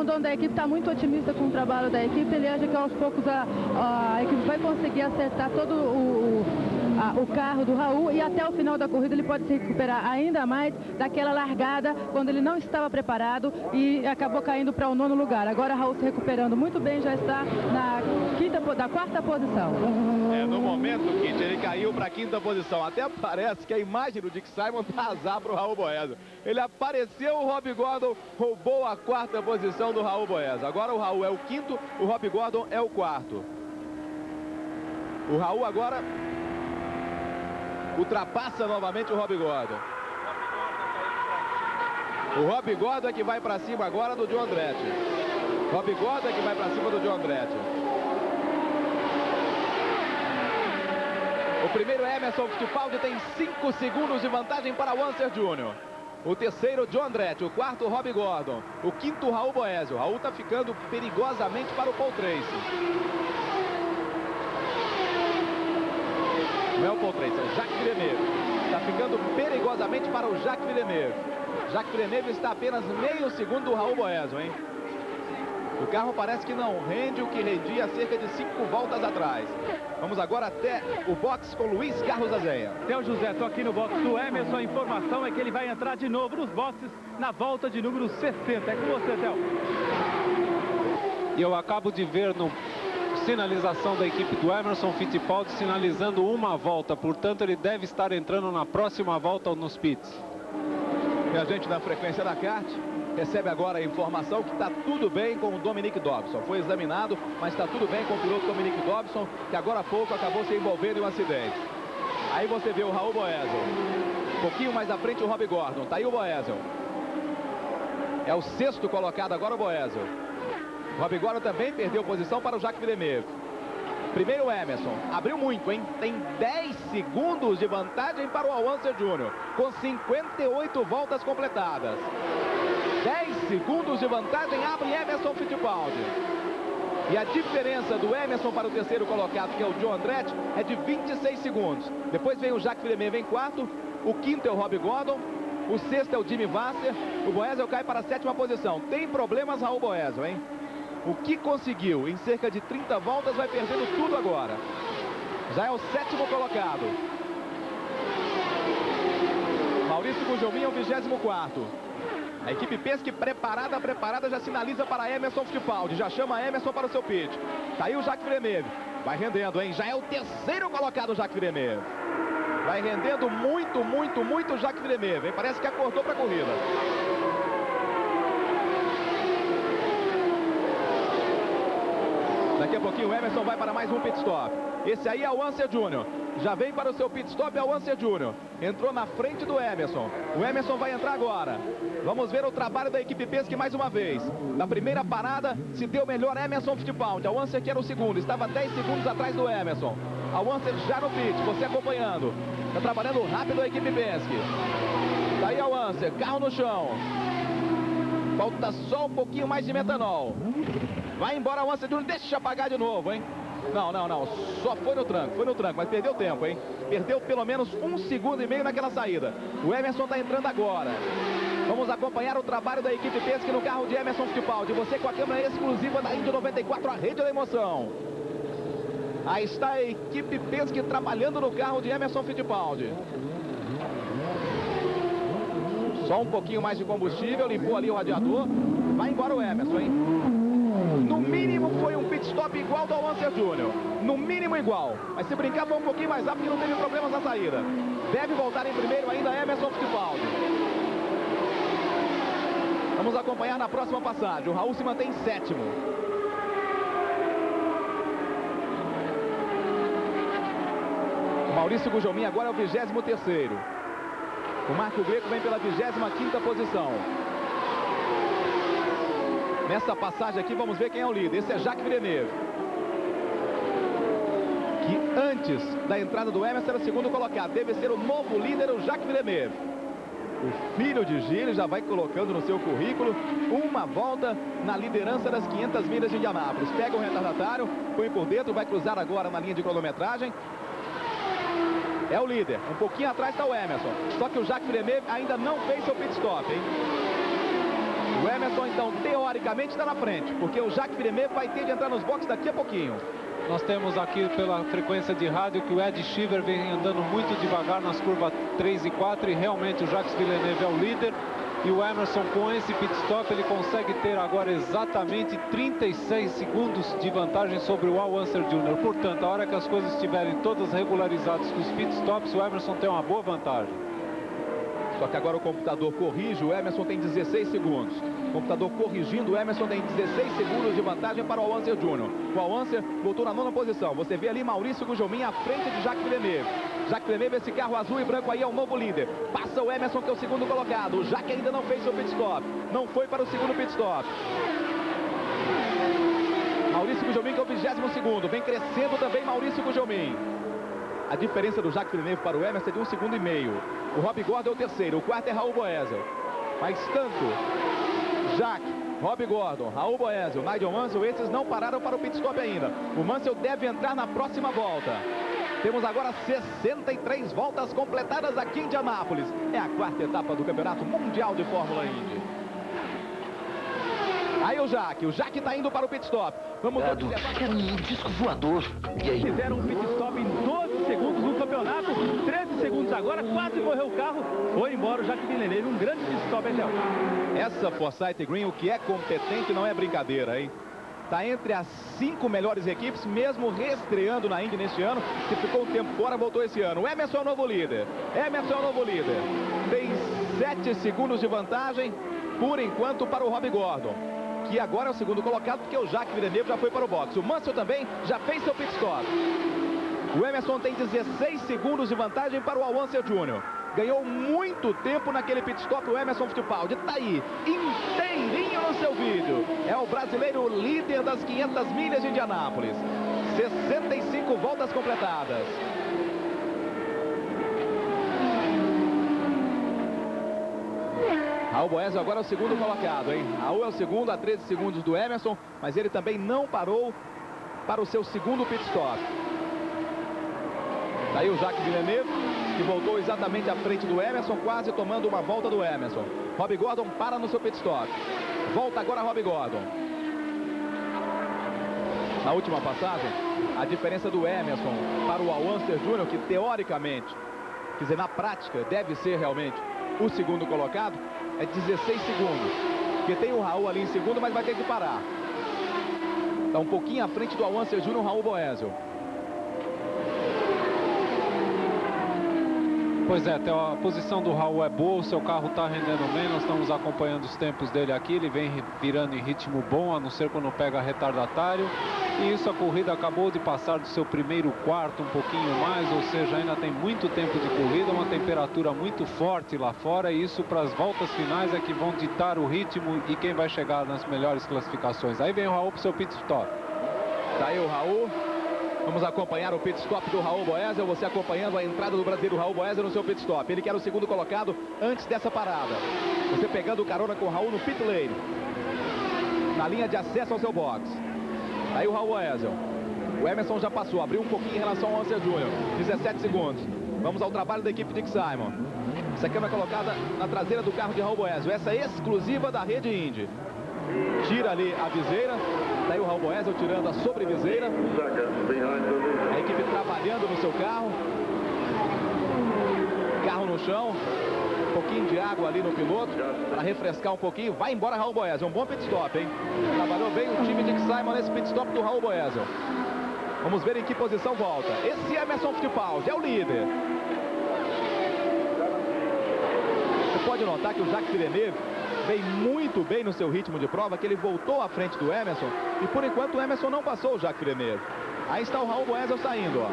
dono da equipe, está muito otimista com o trabalho da equipe. Ele acha que aos poucos a equipe vai conseguir acertar todo o carro do Raul e até o final da corrida ele pode se recuperar ainda mais daquela largada quando ele não estava preparado e acabou caindo para o 9º lugar. Agora Raul se recuperando muito bem, já está na 5ª da quarta posição. No momento, Kit, ele caiu para a quinta posição. Até parece que a imagem do Dick Simon dá azar para o Raul Boesel. Ele apareceu, o Rob Gordon roubou a quarta posição do Raul Boesel. Agora o Raul é o quinto, o Rob Gordon é o quarto. O Raul agora ultrapassa novamente o Rob Gordon. O Rob Gordon é que vai para cima agora do John Andretti. Rob Gordon é que vai para cima do John Andretti. O primeiro Emerson Fittipaldi tem 5 segundos de vantagem para o Unser Jr. O terceiro, John Andretti. O quarto, Rob Gordon. O quinto, Raul Boesel. O Raul está ficando perigosamente para o Paul Tracy. Não é o Paul Tracy, é o Jacques Villeneuve. Está ficando perigosamente para o Jacques Villeneuve. Jacques Villeneuve está apenas meio segundo do Raul Boesel, hein? O carro parece que não rende o que rendia cerca de 5 voltas atrás. Vamos agora até o box com Luiz Carlos Azenha. Theo José, estou aqui no box do Emerson. A informação é que ele vai entrar de novo nos boxes na volta de número 60. É com você, Theo. E eu acabo de ver no sinalização da equipe do Emerson Fittipaldi sinalizando uma volta. Portanto, ele deve estar entrando na próxima volta nos pits. E a gente na frequência da kart recebe agora a informação que está tudo bem com o Dominic Dobson. Foi examinado, mas está tudo bem com o piloto Dominic Dobson, que agora há pouco acabou se envolvendo em um acidente. Aí você vê o Raul Boesel. Um pouquinho mais à frente o Rob Gordon. Está aí o Boesel. É o sexto colocado agora o Boesel. O Rob Gordon também perdeu posição para o Jacques Villeneuve. Primeiro o Emerson. Abriu muito, hein? Tem 10 segundos de vantagem para o Al Unser Jr. com 58 voltas completadas. 10 segundos de vantagem abre Emerson Fittipaldi. E a diferença do Emerson para o terceiro colocado, que é o John Andretti, é de 26 segundos. Depois vem o Jacques Villeneuve em quarto. O quinto é o Rob Gordon. O sexto é o Jimmy Vasser. O Boesel cai para a sétima posição. Tem problemas Raul Boesel, hein? O que conseguiu em cerca de 30 voltas vai perdendo tudo agora. Já é o sétimo colocado. Maurício Gugelmin é o 24º. A equipe Penske preparada, já sinaliza para Emerson Fittipaldi. Já chama Emerson para o seu pit. Tá aí o Jacques Villeneuve. Vai rendendo, hein? Já é o terceiro colocado o Jacques Villeneuve. Vai rendendo muito o Jacques Villeneuve, hein? Parece que acordou para a corrida. Daqui a pouquinho o Emerson vai para mais um pit stop. Esse aí é o Unser Jr. Já vem para o seu pit stop, é o Unser Jr. Entrou na frente do Emerson. O Emerson vai entrar agora. Vamos ver o trabalho da equipe Penske mais uma vez. Na primeira parada se deu melhor Emerson Fittipaldi. O Unser que era o segundo, estava 10 segundos atrás do Emerson. O Unser já no pit, você acompanhando. Está trabalhando rápido a equipe Penske. Daí o Unser, carro no chão. Falta só um pouquinho mais de metanol. Vai embora o Unser Jr. Deixa apagar de novo, hein? Não. Só foi no tranco, mas perdeu tempo, hein? Perdeu pelo menos 1,5 segundos naquela saída. O Emerson está entrando agora. Vamos acompanhar o trabalho da equipe Penske no carro de Emerson Fittipaldi. Você com a câmera exclusiva da Indy 94, a rede da emoção. Aí está a equipe Penske trabalhando no carro de Emerson Fittipaldi. Só um pouquinho mais de combustível, limpou ali o radiador. Vai embora o Emerson, hein? No mínimo foi um pit stop igual do Unser Jr. No mínimo igual. Mas se brincar foi um pouquinho mais rápido e não teve problemas na saída. Deve voltar em primeiro ainda Emerson Fittipaldi. Vamos acompanhar na próxima passagem. O Raul se mantém em sétimo. O Maurício Gugelmin agora é o 23º. O Marco Greco vem pela 25ª posição. Nessa passagem aqui, vamos ver quem é o líder. Esse é Jacques Villeneuve, que antes da entrada do Emerson era o segundo colocado. Deve ser o novo líder, o Jacques Villeneuve. O filho de Gilles já vai colocando no seu currículo uma volta na liderança das 500 milhas de Indianápolis. Pega o retardatário, põe por dentro, vai cruzar agora na linha de cronometragem. É o líder. Um pouquinho atrás está o Emerson. Só que o Jacques Villeneuve ainda não fez seu pit stop, hein? O Emerson, então, teoricamente está na frente, porque o Jacques Villeneuve vai ter de entrar nos boxes daqui a pouquinho. Nós temos aqui pela frequência de rádio que o Ed Shiver vem andando muito devagar nas curvas 3 e 4 e realmente o Jacques Villeneuve é o líder. E o Emerson, com esse pit stop, ele consegue ter agora exatamente 36 segundos de vantagem sobre o Al Unser Jr. Portanto, a hora que as coisas estiverem todas regularizadas com os pit stops, o Emerson tem uma boa vantagem. Só que agora o computador corrige, o Emerson tem 16 segundos. O computador corrigindo, o Emerson tem 16 segundos de vantagem para o Al Unser Jr. O Al Unser voltou na 9ª posição. Você vê ali Maurício Gugelmin à frente de Jacques Villeneuve. Jacques Villeneuve, esse carro azul e branco aí é o novo líder. Passa o Emerson, que é o segundo colocado. O Jacques ainda não fez seu pit stop. Não foi para o segundo pit stop. Maurício Gugelmin, que é o 22º. Vem crescendo também Maurício Gugelmin. A diferença do Jacques Villeneuve para o Emerson é de 1,5 segundos. O Rob Gordon é o terceiro, o quarto é Raul Boesel. Mas tanto Jacques, Rob Gordon, Raul Boesel, Nigel Mansell, esses não pararam para o pit stop ainda. O Mansell deve entrar na próxima volta. Temos agora 63 voltas completadas aqui em Indianápolis. É a 4ª etapa do Campeonato Mundial de Fórmula Indy. Aí o Jacques está indo para o pit stop. Vamos observar. Era um disco voador. E aí? Fizeram um pit stop em 12 segundos no campeonato, 13 segundos agora, quase morreu o carro, foi embora o Jacques Villeneuve, um grande pit stop, hein, Léo? Essa Forsythe Green, o que é competente não é brincadeira, hein? Está entre as 5 melhores equipes, mesmo reestreando na Indy neste ano, que ficou um tempo fora, voltou esse ano. O Emerson é o novo líder. Emerson é o novo líder. Tem 7 segundos de vantagem, por enquanto, para o Rob Gordon, que agora é o segundo colocado, porque o Jacques Villeneuve já foi para o boxe. O Mansell também já fez seu pit stop. O Emerson tem 16 segundos de vantagem para o Al Unser Jr. Ganhou muito tempo naquele pit stop o Emerson Fittipaldi. Está aí, inteirinho no seu vídeo. É o brasileiro líder das 500 milhas de Indianápolis. 65 voltas completadas. Raul Boesel agora é o segundo colocado, hein? Raul é o segundo, a 13 segundos do Emerson, mas ele também não parou para o seu segundo pit stop. Daí o Jacques Villeneuve, que voltou exatamente à frente do Emerson, quase tomando uma volta do Emerson. Rob Gordon para no seu pit stop. Volta agora Rob Gordon. Na última passagem, a diferença do Emerson para o Al Unser Jr., que teoricamente, quer dizer, na prática, deve ser realmente o segundo colocado, é 16 segundos. Porque tem o Raul ali em segundo, mas vai ter que parar. Está um pouquinho à frente do Al Unser Jr., Raul Boesel. Pois é, a posição do Raul é boa, o seu carro está rendendo bem, nós estamos acompanhando os tempos dele aqui, ele vem virando em ritmo bom, a não ser quando pega retardatário. E isso, a corrida acabou de passar do seu primeiro quarto, um pouquinho mais, ou seja, ainda tem muito tempo de corrida, uma temperatura muito forte lá fora, e isso para as voltas finais é que vão ditar o ritmo e quem vai chegar nas melhores classificações. Aí vem o Raul para o seu pit stop. Tá aí o Raul. Vamos acompanhar o pit stop do Raul Boesel, você acompanhando a entrada do brasileiro Raul Boesel no seu pit stop. Ele que era o segundo colocado antes dessa parada. Você pegando carona com o Raul no pit lane, na linha de acesso ao seu box. Aí o Raul Boesel. O Emerson já passou, abriu um pouquinho em relação ao Unser Jr. 17 segundos. Vamos ao trabalho da equipe Dick Simon. Essa câmera colocada na traseira do carro de Raul Boesel. Essa é exclusiva da rede Indy. Tira ali a viseira. Daí o Raul Boesel tirando a sobreviseira. A equipe trabalhando no seu carro. Carro no chão. Um pouquinho de água ali no piloto para refrescar um pouquinho. Vai embora Raul Boesel. Um bom pit stop, hein? Trabalhou bem o time de Dick Simon nesse pit stop do Raul Boesel. Vamos ver em que posição volta. Esse Emerson Fittipaldi é o líder. Você pode notar que o Jacques Villeneuve vem muito bem no seu ritmo de prova, que ele voltou à frente do Emerson, e por enquanto o Emerson não passou o Jacques Villeneuve. Aí está o Raul Boesel saindo, ó.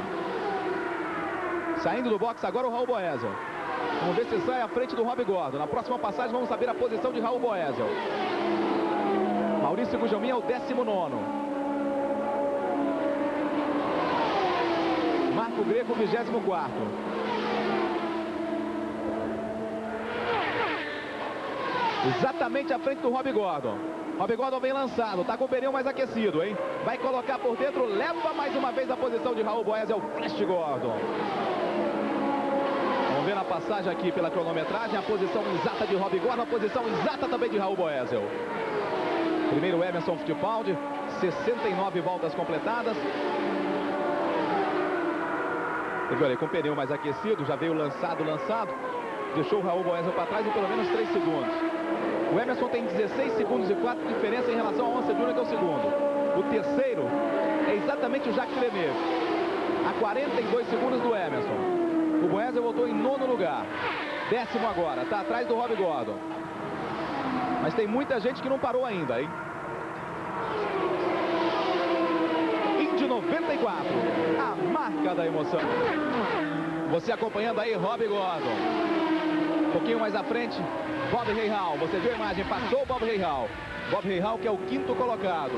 Saindo do box agora o Raul Boesel. Vamos ver se sai à frente do Rob Gordon. Na próxima passagem vamos saber a posição de Raul Boesel. Maurício Gugelmin é o 19º. Marco Greco, 24º. Exatamente à frente do Rob Gordon. Rob Gordon vem lançado, tá com o pneu mais aquecido, hein? Vai colocar por dentro, leva mais uma vez a posição de Raul Boesel, Flash Gordon. Vamos ver na passagem aqui pela cronometragem a posição exata de Rob Gordon, a posição exata também de Raul Boesel. Primeiro Emerson Fittipaldi, 69 voltas completadas. Você viu ali, com o pneu mais aquecido, já veio lançado. deixou o Raul Boesel para trás em pelo menos 3 segundos. O Emerson tem 16 segundos e 4 de diferença em relação ao Ansel Júnior, que é o segundo. O terceiro é exatamente o Jacques Villeneuve, a 42 segundos do Emerson. O Boesel voltou em 9º lugar. 10º agora, está atrás do Rob Gordon. Mas tem muita gente que não parou ainda, hein? Indy 94, a marca da emoção. Você acompanhando aí Rob Gordon. Um pouquinho mais à frente, Bob Rahal. Você viu a imagem, passou o Bob Rahal. Bob Rahal, que é o 5º colocado.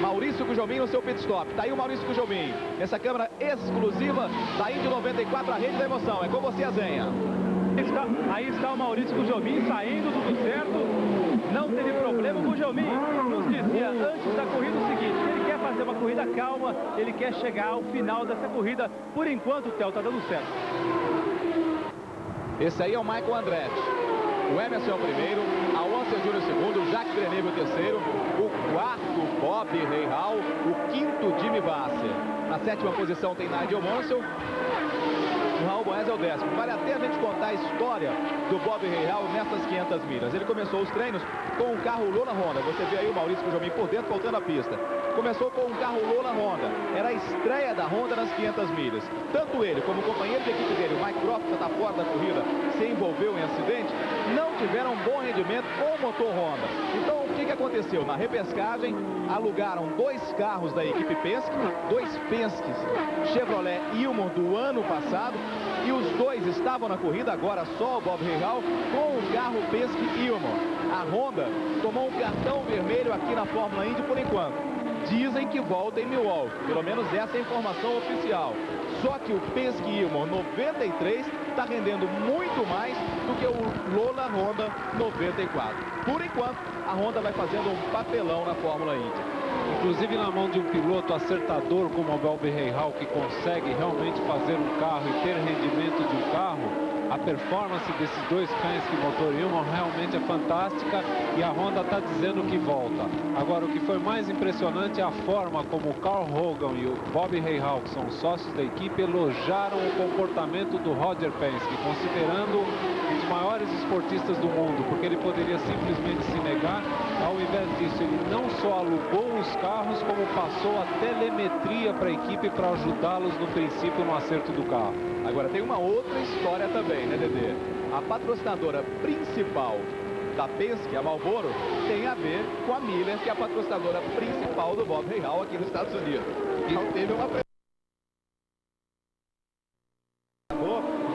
Maurício Gugelmin no seu pit stop. Tá aí o Maurício Gugelmin. Essa câmera exclusiva da Indy 94, a rede da emoção. É com você, Azenha. Aí está o Maurício Gugelmin saindo, tudo certo. Não teve problema. O Gugelmin nos dizia antes da corrida o seguinte: ele quer fazer uma corrida calma, ele quer chegar ao final dessa corrida. Por enquanto, o Theo está dando certo. Esse aí é o Michael Andretti. O Emerson é o primeiro, a Ansel Júnior o segundo, o Jacques Villeneuve o terceiro, o quarto Bob Rahal, o quinto Jimmy Vasser. Na 7ª posição tem Nigel Mansell. O Raul Boesel é o 10º. Vale até a gente contar a história do Bob Rahal nessas 500 milhas. Ele começou os treinos com um carro Lola Honda. Você vê aí o Maurício Gugelmin por dentro, faltando a pista. Começou com um carro Lola Honda. Era a estreia da Honda nas 500 milhas. Tanto ele como o companheiro de equipe dele, o Mike Croft, que está fora da corrida, se envolveu em acidente, não tiveram um bom rendimento com o motor Honda. Então, o que aconteceu? Na repescagem, alugaram 2 carros da equipe Penske, 2 Penske's Chevrolet Ilmor do ano passado, e os 2 estavam na corrida, agora só o Bob Rahal, com o carro Penske Ilmor. A Honda tomou um cartão vermelho aqui na Fórmula Indy por enquanto. Dizem que volta em Milwaukee, pelo menos essa é a informação oficial. Só que o Penske Ilmor 93 está rendendo muito mais do que o Lola Honda 94. Por enquanto, a Honda vai fazendo um papelão na Fórmula Indy. Inclusive na mão de um piloto acertador como o Bob Rahal, que consegue realmente fazer um carro e ter rendimento de um carro, a performance desses 2 Penske motor Ilmor realmente é fantástica e a Honda está dizendo que volta. Agora, o que foi mais impressionante é a forma como o Carl Hogan e o Bob Rahal, que são sócios da equipe, elogiaram o comportamento do Roger Penske, considerando um dos maiores esportistas do mundo, porque ele poderia simplesmente se negar. Ao invés disso, ele não só alugou os carros, como passou a telemetria para a equipe para ajudá-los no princípio no acerto do carro. Agora tem uma outra história também, né, Dedê? A patrocinadora principal da Penske, a Marlboro, tem a ver com a Miller, que é a patrocinadora principal do Bob Rahal aqui nos Estados Unidos. Então teve uma...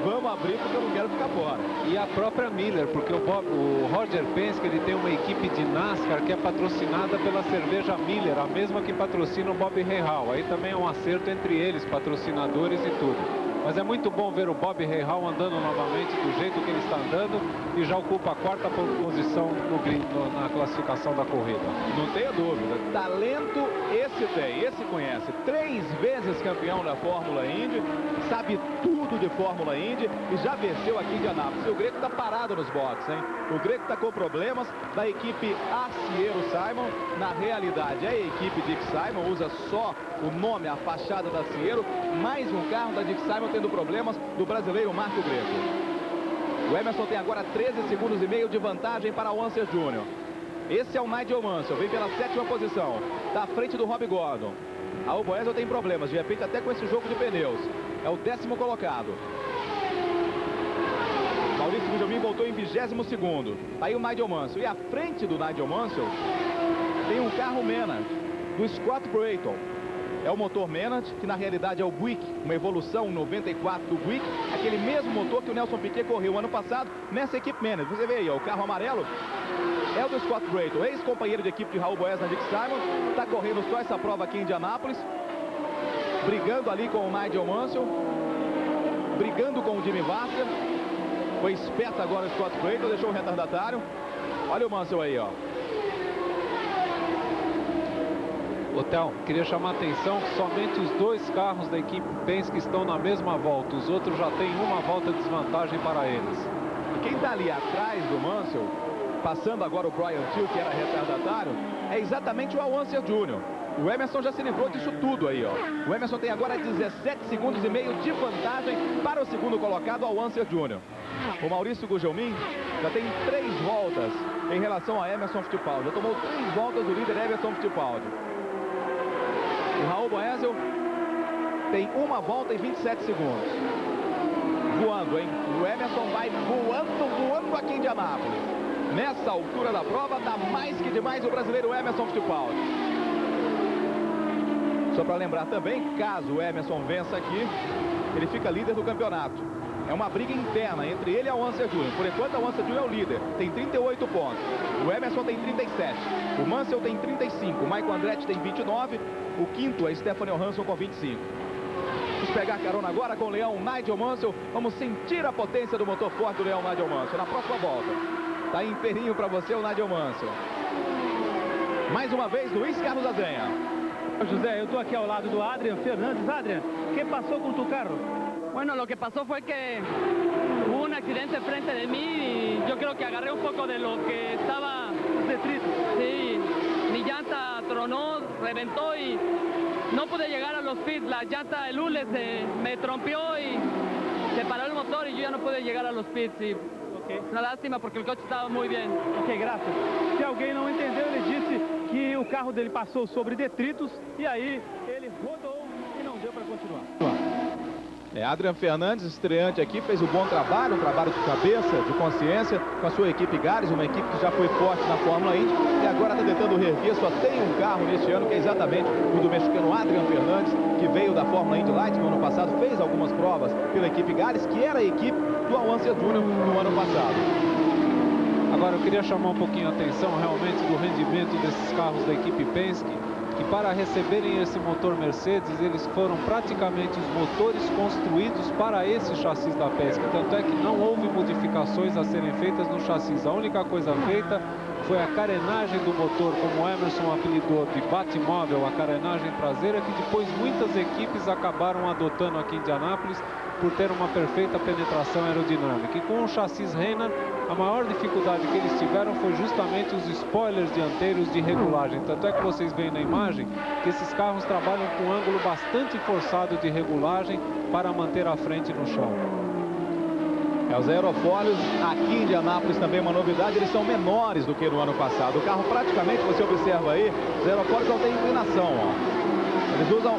Vamos abrir porque eu não quero ficar fora. E a própria Miller, porque o Roger Penske, ele tem uma equipe de NASCAR que é patrocinada pela cerveja Miller, a mesma que patrocina o Bob Rahal. Aí também é um acerto entre eles, patrocinadores e tudo. Mas é muito bom ver o Bob Rahal andando novamente do jeito que ele está andando e já ocupa a 4ª posição na classificação da corrida. Não tenha dúvida, talento esse tem, esse conhece. 3 vezes campeão da Fórmula Indy, sabe tudo de Fórmula Indy e já venceu aqui em Indianápolis. E o Greco está parado nos boxes, hein? O Greco está com problemas da equipe Arciero Simon. Na realidade, a equipe Dick Simon usa só o nome, a fachada da Arciero. Mais um carro da Dick Simon tendo problemas do brasileiro Marco Greco. O Emerson tem agora 13 segundos e meio de vantagem para o Ansel Júnior. Esse é o Nigel Mansell, vem pela 7ª posição, está à frente do Rob Gordon. A Boesel tem problemas, de repente até com esse jogo de pneus. É o 10º colocado. Maurício Gugelmin voltou em 22º. Tá aí o Nigel Mansell. E à frente do Nigel Mansell tem um carro Menard, do Scott Brayton. É o motor Menard, que na realidade é o Buick, uma evolução 94 do Buick, aquele mesmo motor que o Nelson Piquet correu ano passado nessa equipe Menard. Você vê aí, ó, o carro amarelo é o do Scott Brayton, ex-companheiro de equipe de Raul Boesel na Dick Simon, está correndo só essa prova aqui em Indianápolis, brigando ali com o Nigel Mansell, brigando com o Jimmy Vasser. Foi esperto agora o Scott Brayton, deixou o retardatário. Olha o Mansell aí, ó. Hotel, queria chamar a atenção que somente os 2 carros da equipe Penske estão na mesma volta. Os outros já têm uma volta de desvantagem para eles. E quem está ali atrás do Mansell, passando agora o Brian Thiel, que era retardatário, é exatamente o Ansel Júnior. O Emerson já se livrou disso tudo aí, ó. O Emerson tem agora 17 segundos e meio de vantagem para o segundo colocado, ao Ansel Júnior. O Maurício Gugelmin já tem 3 voltas em relação a Emerson Fittipaldi. Já tomou 3 voltas do líder Emerson Fittipaldi. O Raul Boesel tem 1 volta e 27 segundos. Voando, hein? O Emerson vai voando aqui em Indianápolis. Nessa altura da prova, dá mais que demais o brasileiro Emerson Fittipaldi. Só para lembrar também, caso o Emerson vença aqui, ele fica líder do campeonato. É uma briga interna entre ele e a Mansell Jr. Por enquanto, a Mansell Jr. é o líder, tem 38 pontos. O Emerson tem 37, o Mansell tem 35, o Michael Andretti tem 29, o quinto é Stefano Johansson com 25. Vamos pegar carona agora com o leão Nigel Mansell. Vamos sentir a potência do motor forte do leão Nigel Mansell na próxima volta. Tá inteirinho para você o Nigel Mansell. Mais uma vez, Luiz Carlos Azenha. José, eu estou aquí al lado de Adrian Fernández. Adrian, ¿qué pasó con tu carro? Bueno, lo que pasó fue que hubo un accidente frente de mí y yo creo que agarré un poco de lo que estaba detrito. Sí, mi llanta tronó, reventó y no pude llegar a los pits. La llanta, el hule me trompeó y se paró el motor y yo ya no pude llegar a los pits. Y una lástima porque el coche estaba muy bien. Ok, graças. Se alguém não entendeu, ele disse que o carro dele passou sobre detritos e aí ele rodou e não deu para continuar. Adrian Fernandes, estreante aqui, fez um bom trabalho, um trabalho de cabeça, de consciência, com a sua equipe Gares, uma equipe que já foi forte na Fórmula Indy e agora está tentando reerguer. Só tem um carro neste ano, que é exatamente o do mexicano Adrian Fernandes, que veio da Fórmula Indy Light no ano passado, fez algumas provas pela equipe Gares, que era a equipe do Mansell Jr. no ano passado. Agora eu queria chamar um pouquinho a atenção realmente do rendimento desses carros da equipe Penske, que para receberem esse motor Mercedes, eles foram praticamente os motores construídos para esse chassi da Penske. Tanto é que não houve modificações a serem feitas no chassi. A única coisa feita foi a carenagem do motor, como o Emerson apelidou de Batmóvel, a carenagem traseira, que depois muitas equipes acabaram adotando aqui em Indianápolis por ter uma perfeita penetração aerodinâmica. E com o chassi Heyman, a maior dificuldade que eles tiveram foi justamente os spoilers dianteiros de regulagem. Tanto é que vocês veem na imagem que esses carros trabalham com um ângulo bastante forçado de regulagem para manter a frente no chão. Os aerofólios aqui em Indianápolis também é uma novidade, eles são menores do que no ano passado. O carro praticamente, você observa aí, os aerofólios não têm inclinação, ó. Eles usam,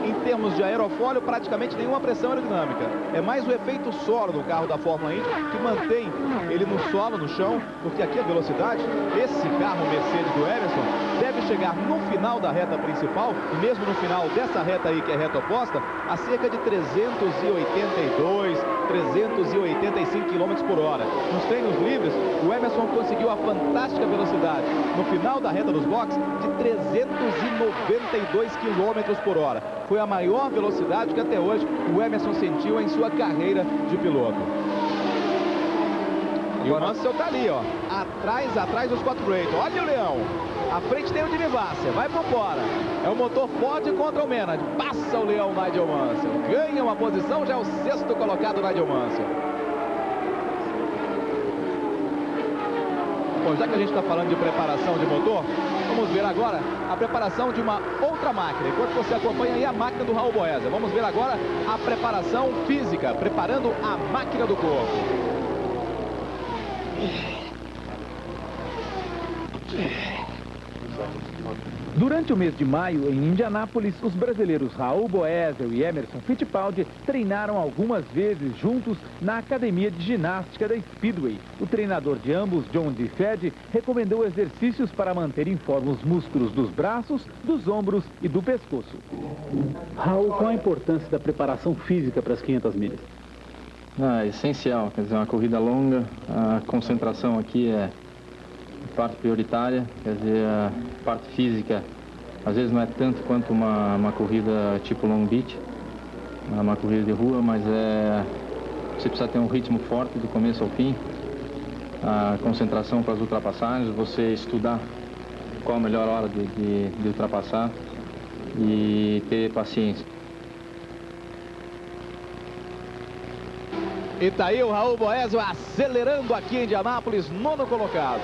em termos de aerofólio, praticamente nenhuma pressão aerodinâmica. É mais o efeito solo do carro da Fórmula Indy que mantém ele no solo, no chão, porque aqui a velocidade, esse carro Mercedes do Emerson deve chegar no final da reta principal, e mesmo no final dessa reta aí, que é reta oposta, a cerca de 382, 385 km por hora. Nos treinos livres, o Emerson conseguiu a fantástica velocidade no final da reta dos boxes de 392 km por hora. Foi a maior velocidade que até hoje o Emerson sentiu em sua carreira de piloto. E o Mansell tá ali, ó, atrás dos 4 Brayton. Olha o leão. À frente tem o Jimmy Vasser, vai por fora. É o motor Ford contra o Menard. Passa o leão Nigel Mansell. Ganha uma posição, já é o 6º colocado Nigel Mansell. Bom, já que a gente está falando de preparação de motor, vamos ver agora a preparação de uma outra máquina. Enquanto você acompanha aí a máquina do Raul Boesel, vamos ver agora a preparação física, preparando a máquina do corpo. Durante o mês de maio, em Indianápolis, os brasileiros Raul Boesel e Emerson Fittipaldi treinaram algumas vezes juntos na academia de ginástica da Speedway. O treinador de ambos, John DeFed, recomendou exercícios para manter em forma os músculos dos braços, dos ombros e do pescoço. Raul, qual a importância da preparação física para as 500 milhas? É essencial, quer dizer, uma corrida longa, a concentração aqui é parte prioritária, quer dizer, a parte física às vezes não é tanto quanto uma corrida tipo Long Beach, uma corrida de rua, mas você precisa ter um ritmo forte do começo ao fim, a concentração para as ultrapassagens, você estudar qual a melhor hora de ultrapassar e ter paciência. E tá aí o Raul Boesel acelerando aqui em Indianápolis, 9º colocado.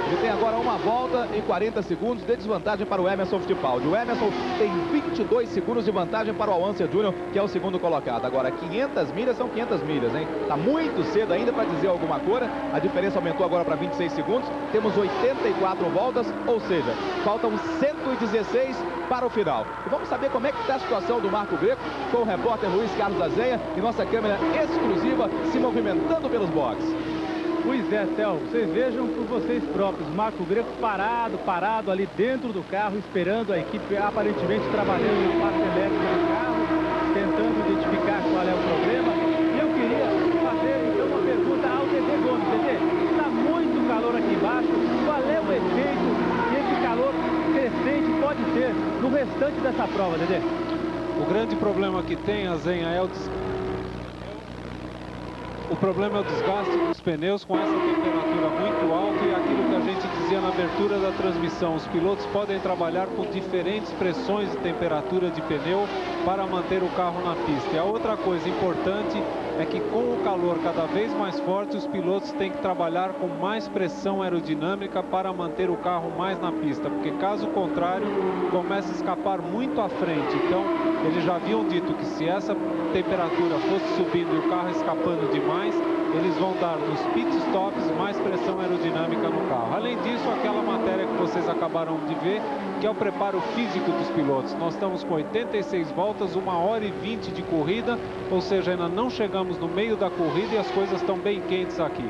Ele tem agora uma volta e 40 segundos de desvantagem para o Emerson Fittipaldi. O Emerson tem 22 segundos de vantagem para o Al Unser Jr., que é o segundo colocado. Agora, 500 milhas são 500 milhas, hein? Tá muito cedo ainda para dizer alguma coisa. A diferença aumentou agora para 26 segundos. Temos 84 voltas, ou seja, faltam 116 para o final. E vamos saber como é que está a situação do Marco Greco com o repórter Luiz Carlos Azenha e nossa câmera exclusiva se movimentando pelos boxes. Pois é, Theo, vocês vejam por vocês próprios. Marco Greco parado ali dentro do carro, esperando a equipe aparentemente trabalhando no parte elétrico do carro, tentando identificar qual é o problema. E eu queria fazer então uma pergunta ao Dedê Gomes. Dedê, está muito calor aqui embaixo. Qual é o efeito que esse calor crescente pode ter no restante dessa prova, Dedê? O grande problema que tem, Azenha, é o problema é o desgaste dos pneus com essa temperatura muito alta e aquilo que a gente dizia na abertura da transmissão. Os pilotos podem trabalhar com diferentes pressões de temperatura de pneu para manter o carro na pista. E a outra coisa importante é que com o calor cada vez mais forte, os pilotos têm que trabalhar com mais pressão aerodinâmica para manter o carro mais na pista, porque caso contrário, começa a escapar muito à frente. Então, eles já haviam dito que se essa temperatura fosse subindo e o carro escapando demais, eles vão dar nos pit stops mais pressão aerodinâmica no carro. Além disso, aquela matéria que vocês acabaram de ver, que é o preparo físico dos pilotos. Nós estamos com 86 voltas, 1 hora e 20 de corrida, ou seja, ainda não chegamos no meio da corrida e as coisas estão bem quentes aqui.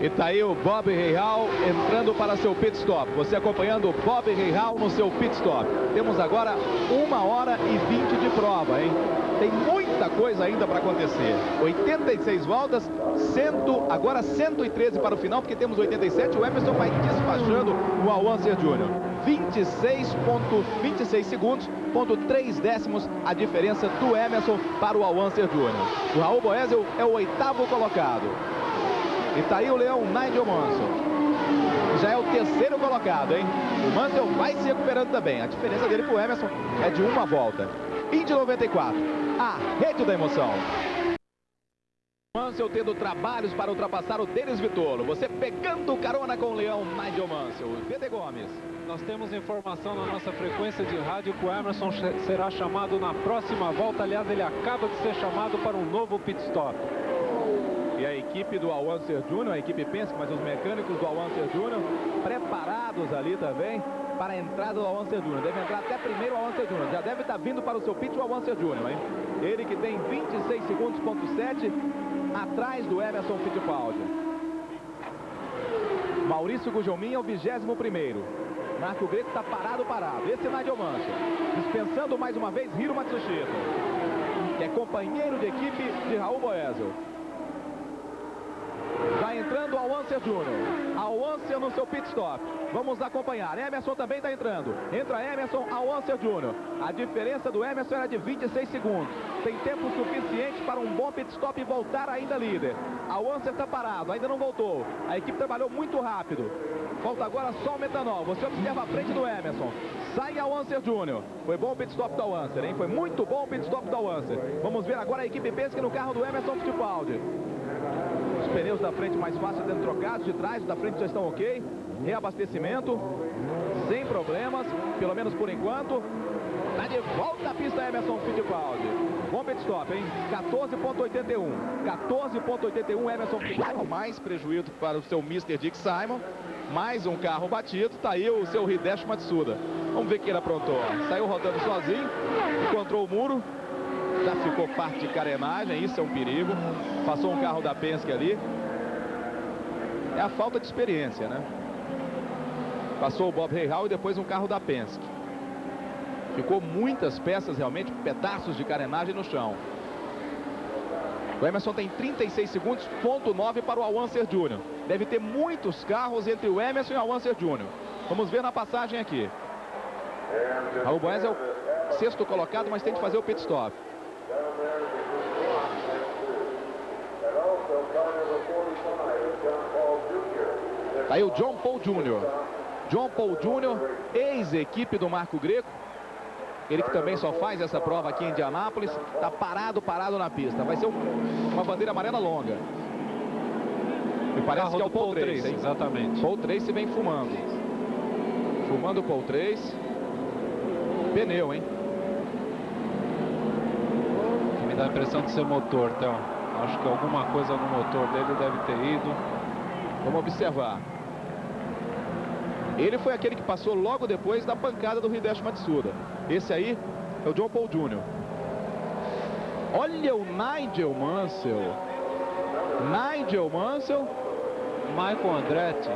E tá aí o Bob Rahal entrando para seu pit stop. Você acompanhando o Bob Rahal no seu pit stop. Temos agora 1 hora e 20 de prova, hein? Tem muita coisa ainda para acontecer. 86 voltas, agora 113 para o final, porque temos 87. O Emerson vai despachando o Al Unser Jr. 26 segundos, ponto 3 décimos a diferença do Emerson para o Al Unser Jr. O Raul Boesel é o 8º colocado. E tá aí o leão Nigel Mansell. Já é o 3º colocado, hein? O Mansell vai se recuperando também. A diferença dele pro Emerson é de 1 volta. Indy 94, a rede da emoção. Mansell tendo trabalhos para ultrapassar o Denis Vitolo. Você pegando carona com o leão Nigel Mansell. Dedê Gomes. Nós temos informação na nossa frequência de rádio que o Emerson será chamado na próxima volta. Aliás, ele acaba de ser chamado para um novo pit stop. E a equipe do Al Unser Jr., a equipe Penske, mas os mecânicos do Al Unser Jr. preparados ali também para a entrada do Al Unser Jr. Deve entrar até primeiro o Al Unser Jr. Já deve estar vindo para o seu pit o Al Unser Jr., hein? Ele que tem 26 segundos, ponto 7, atrás do Emerson Fittipaldi. Maurício Gugelmin é o 21º. Marco Greco está parado. Esse é Nigel Mansell. Dispensando mais uma vez Hiro Matsushita, que é companheiro de equipe de Raul Boesel. Vai entrando Al Unser Jr. Al Unser no seu pit stop. Vamos acompanhar. Emerson também está entrando. Entra Emerson, Al Unser Jr. A diferença do Emerson era de 26 segundos. Tem tempo suficiente para um bom pit stop e voltar ainda líder. Al Unser está parado, ainda não voltou. A equipe trabalhou muito rápido. Falta agora só o metanol. Você observa a frente do Emerson. Sai Al Unser Jr. Foi bom o pit stop do Al Unser, hein? Foi muito bom o pit stop do Al Unser. Vamos ver agora a equipe Penske no carro do Emerson Fittipaldi. Os pneus da frente mais fácil sendo trocados, de trás, da frente já estão ok. Reabastecimento, sem problemas, pelo menos por enquanto. Tá de volta à pista Emerson Fittipaldi. Bom pit stop, hein? 14.81. 14.81 Emerson Fittipaldi. Mais prejuízo para o seu Mr. Dick Simon. Mais um carro batido. Tá aí o seu Hideshi Matsuda. Vamos ver o que ele aprontou. Saiu rodando sozinho, encontrou o muro. Já ficou parte de carenagem, isso é um perigo. Passou um carro da Penske ali. É a falta de experiência, né? Passou o Bob Rahal e depois um carro da Penske. Ficou muitas peças realmente, pedaços de carenagem no chão. O Emerson tem 36 segundos, ponto 9 para o Al Unser Jr. Deve ter muitos carros entre o Emerson e o Al Unser Jr. Vamos ver na passagem aqui. Raul Boesel é o 6º colocado, mas tem de fazer o pit stop. Tá aí o John Paul Jr. John Paul Jr., ex-equipe do Marco Greco. Ele que também só faz essa prova aqui em Indianápolis. Está parado na pista. Vai ser uma bandeira amarela longa. Me parece Carro que é o do Pole 3, hein? exatamente. Pole 3 se vem fumando. Fumando o Pole 3. Pneu, hein? Que me dá a impressão de ser motor, então. Acho que alguma coisa no motor dele deve ter ido. Vamos observar. Ele foi aquele que passou logo depois da pancada do Hideshi Matsuda. Esse aí é o John Paul Jr. Olha o Nigel Mansell. Nigel Mansell. Michael Andretti.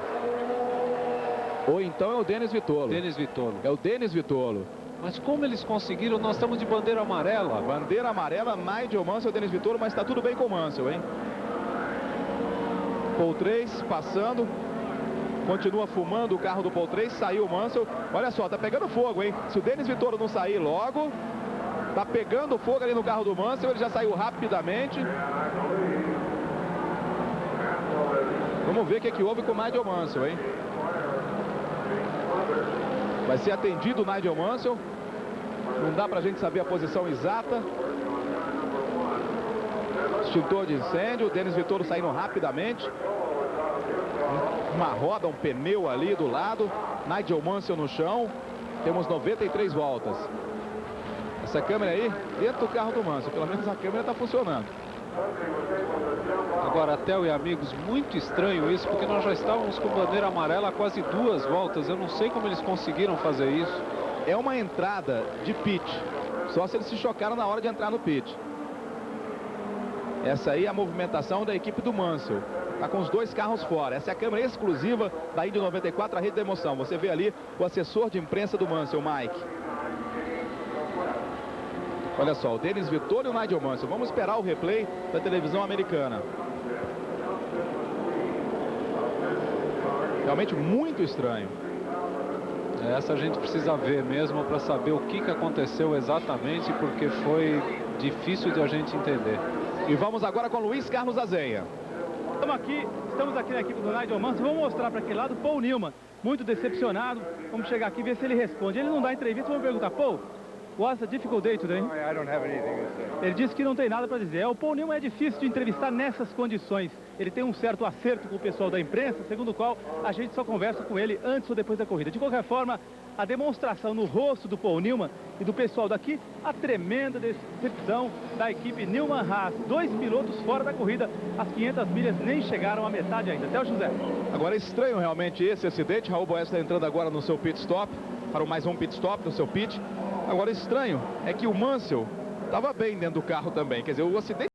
Ou então é o Denis Vitolo. Denis Vitolo. É o Denis Vitolo. Mas como eles conseguiram? Nós estamos de bandeira amarela. Bandeira amarela, Nigel Mansell, Denis Vitolo, mas está tudo bem com o Mansell, hein? Pole 3 passando. Continua fumando o carro do Pole 3, saiu o Mansell. Olha só, tá pegando fogo, hein? Se o Denis Vitolo não sair logo, tá pegando fogo ali no carro do Mansell, ele já saiu rapidamente. Vamos ver o que houve com o Nigel Mansell, hein? Vai ser atendido o Nigel Mansell. Não dá pra gente saber a posição exata. Extintor de incêndio, o Denis Vitolo saindo rapidamente. Uma roda, um pneu ali do lado. Nigel Mansell no chão. Temos 93 voltas. Essa câmera aí, dentro do carro do Mansell. Pelo menos a câmera está funcionando. Agora, Theo e amigos, muito estranho isso, porque nós já estávamos com bandeira amarela há quase 2 voltas. Eu não sei como eles conseguiram fazer isso. É uma entrada de pit. Só se eles se chocaram na hora de entrar no pit. Essa aí é a movimentação da equipe do Mansell. Está com os 2 carros fora. Essa é a câmera exclusiva da Indy 94, a Rede da Emoção. Você vê ali o assessor de imprensa do Mansell, Mike. Olha só, o Denis Vitolo e o Nigel Mansell. Vamos esperar o replay da televisão americana. Realmente muito estranho. Essa a gente precisa ver mesmo para saber o que aconteceu exatamente, porque foi difícil de a gente entender. E vamos agora com Luiz Carlos Azenha. Estamos aqui na equipe do Nigel Mansell. Vamos mostrar para aquele lado o Paul Newman, muito decepcionado. Vamos chegar aqui e ver se ele responde. Ele não dá entrevista, vamos perguntar: Paul, what's a difficult day today? I don't have anything to say. Ele disse que não tem nada para dizer. O Paul Newman é difícil de entrevistar nessas condições. Ele tem um certo acerto com o pessoal da imprensa, segundo o qual a gente só conversa com ele antes ou depois da corrida. De qualquer forma, a demonstração no rosto do Paul Newman e do pessoal daqui, a tremenda decepção da equipe Newman Haas. 2 pilotos fora da corrida, as 500 milhas nem chegaram à metade ainda. Até o José. Agora é estranho realmente esse acidente. Raul Boesio está entrando agora no seu pit stop, para mais um pit stop no seu pit. Agora estranho é que o Mansell estava bem dentro do carro também. Quer dizer, o acidente